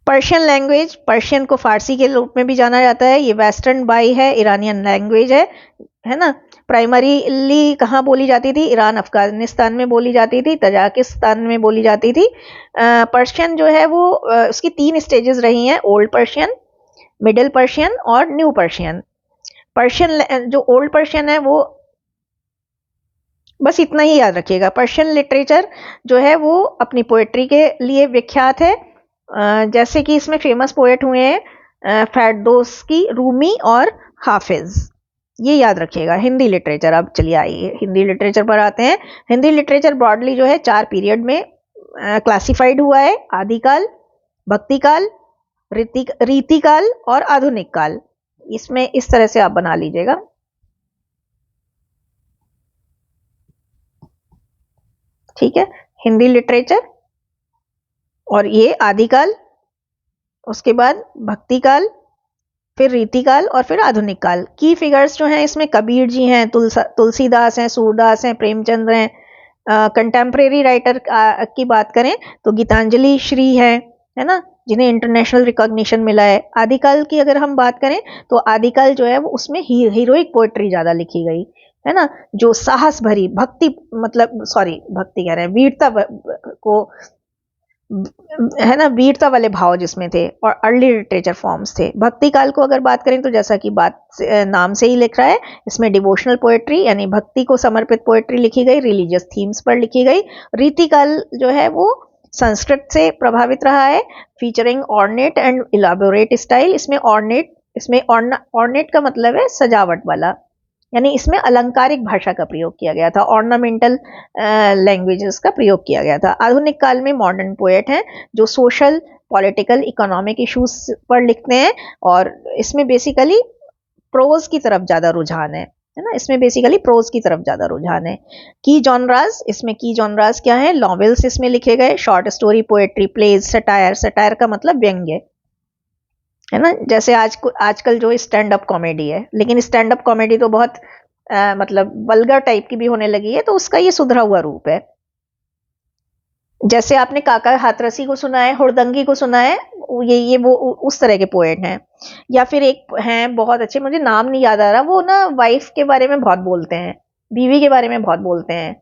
पर्शियन लैंग्वेज, पर्शियन को फारसी के रूप में भी जाना जाता है, ये वेस्टर्न बाई है, ईरानियन लैंग्वेज है ना। प्राइमरीली कहाँ बोली जाती थी? ईरान अफगानिस्तान में बोली जाती थी, तजाकिस्तान में बोली जाती थी। पर्शियन जो है वो उसकी 3 स्टेजेस रही हैं, ओल्ड पर्शियन, मिडिल पर्शियन और न्यू पर्शियन। पर्शियन जो ओल्ड पर्शियन है वो, बस इतना ही याद रखिएगा। पर्शियन लिटरेचर जो है वो अपनी पोएट्री के लिए विख्यात है, जैसे कि इसमें फेमस पोएट हुए हैं फेरदौसी, रूमी और हाफिज, ये याद रखिएगा। हिंदी लिटरेचर, अब चलिए आइए हिंदी लिटरेचर पर आते हैं। हिंदी लिटरेचर ब्रॉडली जो है 4 पीरियड में क्लासिफाइड हुआ है, आदिकाल, भक्तिकाल, रीतिकाल और आधुनिक काल। इसमें इस तरह से आप बना लीजिएगा। ठीक है, हिंदी लिटरेचर और ये आदिकाल, उसके बाद भक्तिकाल, फिर रीतिकाल और फिर आधुनिक काल। की फिगर्स जो हैं इसमें कबीर जी हैं, तुलसीदास हैं, सूरदास हैं, प्रेमचंद हैं। कंटेम्प्रेरी राइटर की बात करें तो गीतांजलि श्री है ना, जिन्हें इंटरनेशनल रिकॉग्निशन मिला है। आदिकाल की अगर हम बात करें तो आदिकाल जो है वो उसमें हीरोइक पोएट्री ज्यादा लिखी गई, है ना, जो साहस भरी भक्ति, मतलब सॉरी भक्ति कह रहे हैं, वीरता को, है ना, वीरता वाले भाव जिसमें थे, और अर्ली लिटरेचर फॉर्म्स थे। भक्ति काल को अगर बात करें तो जैसा कि नाम से ही लिख रहा है, इसमें डिवोशनल पोएट्री यानी भक्ति को समर्पित पोएट्री लिखी गई, रिलीजियस थीम्स पर लिखी गई। रीतिकाल जो है वो संस्कृत से प्रभावित रहा है, featuring ornate and elaborate style. इसमें ऑर्नेट का मतलब है सजावट वाला, यानी इसमें अलंकारिक भाषा का प्रयोग किया गया था, ऑर्नामेंटल लैंग्वेजेस का प्रयोग किया गया था। आधुनिक काल में मॉडर्न पोएट हैं जो सोशल, पॉलिटिकल, इकोनॉमिक इश्यूज पर लिखते हैं, और इसमें बेसिकली प्रोज की तरफ ज्यादा रुझान है ना, इसमें बेसिकली प्रोज की तरफ ज्यादा रुझान है। की जॉनराज, इसमें की जॉनराज क्या है? नॉवेल्स इसमें लिखे गए, short story, poetry, plays, satire, satire का मतलब व्यंग्य, है ना, जैसे आजकल जो स्टैंड अप कॉमेडी है, लेकिन स्टैंड अप कॉमेडी तो बहुत मतलब वल्गर टाइप की भी होने लगी है, तो उसका ये सुधरा हुआ रूप है। जैसे आपने काका हाथरसी को सुना है, हुड़दंगी को सुना है, ये वो उस तरह के पोएट हैं। या फिर एक हैं बहुत अच्छे, मुझे नाम नहीं याद आ रहा, वो ना वाइफ के बारे में बहुत बोलते हैं, बीवी के बारे में बहुत बोलते हैं,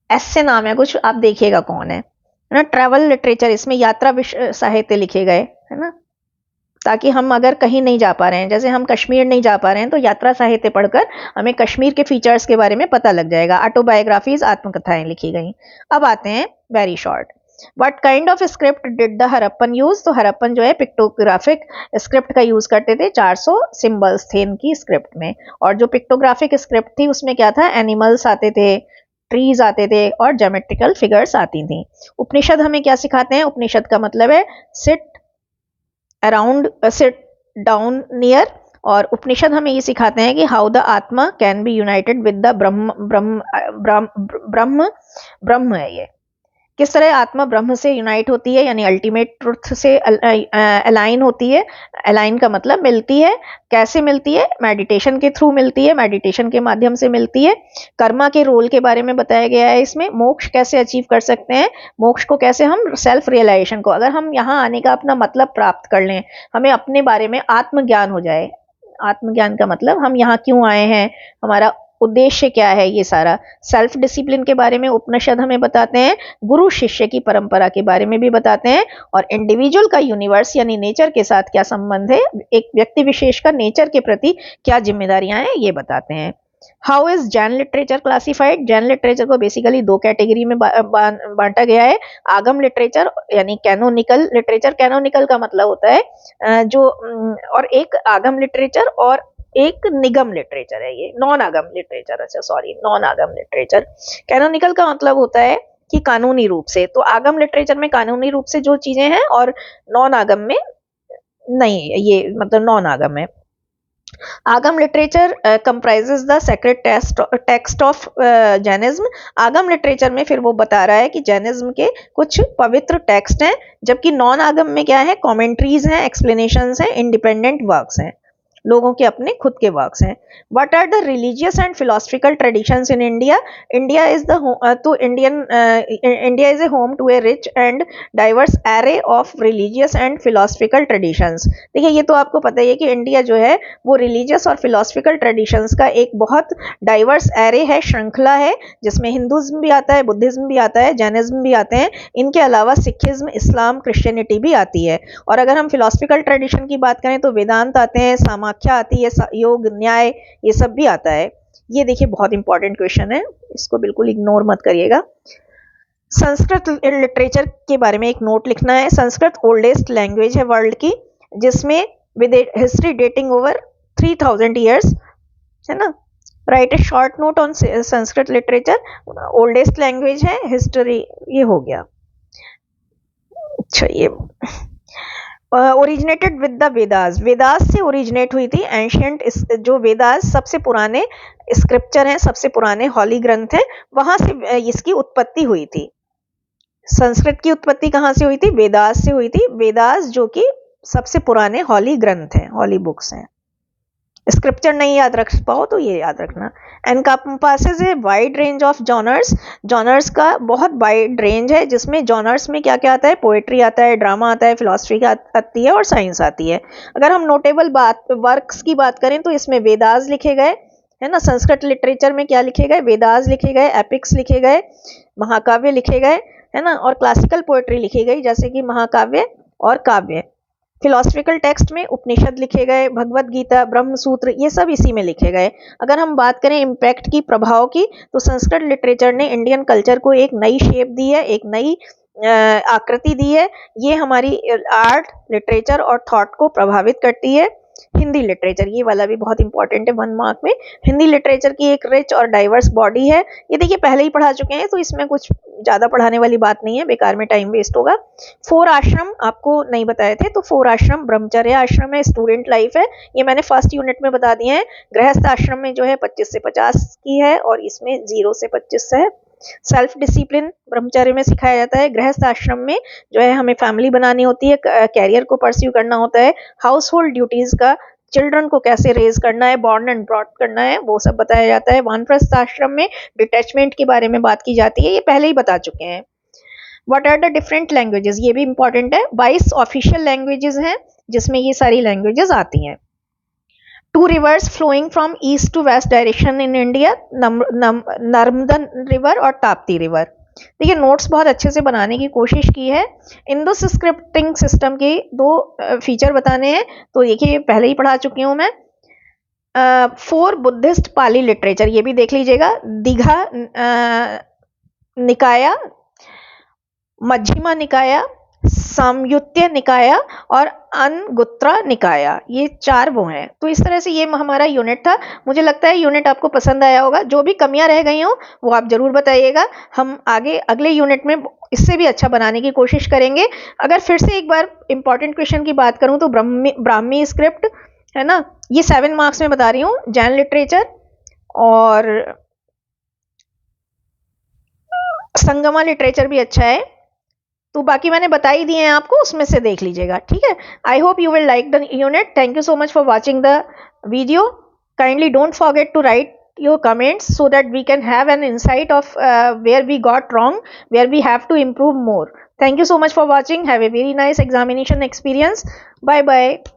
ऐसे नाम है कुछ, आप देखिएगा कौन है ना। ट्रैवल लिटरेचर, इसमें यात्रा साहित्य लिखे गए, है ना, ताकि हम अगर कहीं नहीं जा पा रहे हैं, जैसे हम कश्मीर नहीं जा पा रहे हैं, तो यात्रा साहित्य पढ़कर हमें कश्मीर के फीचर्स के बारे में पता लग जाएगा। ऑटोबायोग्राफीज, आत्मकथाएं लिखी गई। अब आते हैं very short, what kind of script did the Harappan use? तो हरप्पन जो है पिक्टोग्राफिक स्क्रिप्ट का यूज करते थे, 400 सिंबल्स थे इनकी स्क्रिप्ट में। और जो पिक्टोग्राफिक स्क्रिप्ट थी उसमें क्या था? एनिमल्स आते थे, ट्रीज आते थे और ज्योमेट्रिकल फिगर्स आती थी। उपनिषद हमें क्या सिखाते हैं? उपनिषद का मतलब है seat around, sit down near, और उपनिषद हमें ये सिखाते हैं कि हाउ द आत्मा can be united with the ब्रह्म। ब्रह्म है ये, किस तरह आत्मा ब्रह्म से यूनाइट होती है, यानी अल्टीमेट ट्रुथ से अलाइन होती है। अलाइन का मतलब मिलती है। कैसे मिलती है? मेडिटेशन के थ्रू मिलती है, मेडिटेशन के माध्यम से मिलती है। कर्मा के रोल के बारे में बताया गया है इसमें। मोक्ष कैसे अचीव कर सकते हैं, मोक्ष को कैसे हम सेल्फ रियलाइजेशन को, अगर हम यहाँ आने का अपना मतलब प्राप्त कर लें, हमें अपने बारे में आत्मज्ञान हो जाए। आत्मज्ञान का मतलब हम यहाँ क्यों आए हैं, हमारा उद्देश्य क्या है, ये सारा। सेल्फ डिसिप्लिन के बारे में उपनिषद हमें बताते हैं, गुरु शिष्य की परंपरा के बारे में भी बताते हैं, और इंडिविजुअल का यूनिवर्स यानी नेचर के साथ क्या संबंध है, एक व्यक्ति विशेष का नेचर के प्रति क्या जिम्मेदारियां हैं, ये बताते हैं। How is Jain literature classified? Jain literature को बेसिकली दो कैटेगरी में बांटा गया है। आगम लिटरेचर यानी कैनोनिकल लिटरेचर, कैनोनिकल का मतलब होता है जो, और एक आगम लिटरेचर और एक निगम लिटरेचर है, ये नॉन आगम लिटरेचर, अच्छा सॉरी, नॉन आगम लिटरेचर। कैनोनिकल का मतलब होता है कि कानूनी रूप से, तो आगम लिटरेचर में कानूनी रूप से जो चीजें हैं, और नॉन आगम में नहीं, ये मतलब नॉन आगम है। Agam literature comprises the sacred text of Jainism. Agam literature में फिर वो बता रहा है कि जैनिज्म के कुछ पवित्र टेक्स्ट हैं, जबकि नॉन आगम में क्या है, कमेंट्रीज हैं, एक्सप्लेनेशंस हैं, इंडिपेंडेंट वर्क्स हैं, लोगों के अपने खुद के वर्क्स हैं। What are the religious and philosophical traditions in India? India is India is a home to a rich and diverse array of religious and philosophical traditions. देखिए, ये तो आपको पता ही है कि इंडिया जो है वो रिलीजियस और फिलोसफिकल ट्रेडिशंस का एक बहुत डाइवर्स एरे है, श्रृंखला है, जिसमें हिंदुज्म भी आता है, बुद्धिज्म भी आता है, जैनिज्म भी आते हैं, इनके अलावा सिखिज्म, इस्लाम, क्रिश्चियनिटी भी आती है। और अगर हम फिलोसफिकल ट्रेडिशन की बात करें तो वेदांत आते हैं, सामाख्या आती है, योग, न्याय, ये सब भी आता है। ये देखिए बहुत इंपॉर्टेंट क्वेश्चन है, इसको बिल्कुल इग्नोर मत करिएगा। संस्कृत लिटरेचर के बारे में एक नोट लिखना है। संस्कृत ओल्डेस्ट लैंग्वेज है वर्ल्ड की, जिसमें with history dating over 3000 years, है ना। Right A short note on Sanskrit literature. Oldest language है, हिस्ट्री, ये हो गया। अच्छा, ये originated with the Vedas, Vedas से ओरिजिनेट हुई थी। एंशियंट, जो वेदास सबसे पुराने स्क्रिप्चर हैं, सबसे पुराने हॉली ग्रंथ हैं, वहां से इसकी उत्पत्ति हुई थी। संस्कृत की उत्पत्ति कहां से हुई थी? वेदास से हुई थी। वेदास जो कि सबसे पुराने हॉली ग्रंथ हैं, हॉली बुक्स हैं। स्क्रिप्चर नहीं याद रख पाओ तो ये याद रखना। Encompasses a wide range of genres, genres का बहुत वाइड रेंज है, जिसमें जॉनर्स में क्या क्या आता है, पोएट्री आता है, ड्रामा आता है, फिलोसफी आती है, और साइंस आती है। अगर हम नोटेबल वर्क्स की बात करें तो इसमें वेदास लिखे गए, है ना। संस्कृत लिटरेचर में क्या लिखे गए? वेदास लिखे गए, एपिक्स लिखे गए, महाकाव्य लिखे गए, है ना, और क्लासिकल पोएट्री लिखी गई, जैसे कि महाकाव्य और काव्य। फिलोसफिकल टेक्स्ट में उपनिषद लिखे गए, भगवत गीता, ब्रह्म सूत्र, ये सब इसी में लिखे गए। अगर हम बात करें इम्पैक्ट की, प्रभाव की, तो संस्कृत लिटरेचर ने इंडियन कल्चर को एक नई शेप दी है, एक नई आकृति दी है। ये हमारी आर्ट, लिटरेचर और थॉट को प्रभावित करती है। हिंदी लिटरेचर, ये वाला भी बहुत इंपॉर्टेंट है 1 मार्क में। हिंदी लिटरेचर की एक रिच और डाइवर्स बॉडी है। ये देखिए पहले ही पढ़ा चुके हैं, तो इसमें कुछ ज्यादा पढ़ाने वाली बात नहीं है, बेकार में टाइम वेस्ट होगा। 4 आश्रम आपको नहीं बताए थे, तो 4 आश्रम, ब्रह्मचर्य आश्रम है, स्टूडेंट लाइफ है, ये मैंने फर्स्ट यूनिट में बता दिए हैं। गृहस्थ आश्रम में जो है 25 से 50 की है, और इसमें 0 से 25 है। सेल्फ डिसिप्लिन ब्रह्मचर्य में सिखाया जाता है। गृहस्थ आश्रम में जो है हमें फैमिली बनानी होती है, कैरियर को परस्यू करना होता है, हाउस होल्ड ड्यूटीज का, चिल्ड्रन को कैसे रेज करना है, बॉर्न एंड ब्रॉट करना है, वो सब बताया जाता है। वानप्रस्थ आश्रम में डिटैचमेंट के बारे में बात की जाती है, ये पहले ही बता चुके हैं। What are the different languages, ये भी इंपॉर्टेंट है। 22 ऑफिशियल लैंग्वेजेस हैं, जिसमें ये सारी लैंग्वेजेस आती हैं। 2 rivers flowing from east to west direction in India, Narmada river और ताप्ती रिवर। देखिए नोट्स बहुत अच्छे से बनाने की कोशिश की है। इंडो स्क्रिप्टिंग सिस्टम के 2 फीचर बताने हैं, तो देखिए पहले ही पढ़ा चुकी हूँ मैं। 4 बुद्धिस्ट पाली लिटरेचर, ये भी देख लीजिएगा। दीघा निकाया, मध्यमा निकाया, संयुत्य निकाया और अनगुत्रा निकाया, ये 4 वो हैं। तो इस तरह से ये हमारा यूनिट था। मुझे लगता है यूनिट आपको पसंद आया होगा। जो भी कमियां रह गई हो वो आप जरूर बताइएगा, हम आगे अगले यूनिट में इससे भी अच्छा बनाने की कोशिश करेंगे। अगर फिर से एक बार इंपॉर्टेंट क्वेश्चन की बात करूं तो ब्राह्मी स्क्रिप्ट, है ना, ये 7 मार्क्स में बता रही हूँ। जैन लिटरेचर और संगमा लिटरेचर भी अच्छा है। तो बाकी मैंने बता ही दिए हैं आपको, उसमें से देख लीजिएगा, ठीक है। I hope you will like the unit. Thank you so much for watching the video. Kindly don't forget to write your comments so that we can have an insight of where we got wrong, where we have to improve more. Thank you so much for watching. Have a very nice examination experience. Bye bye.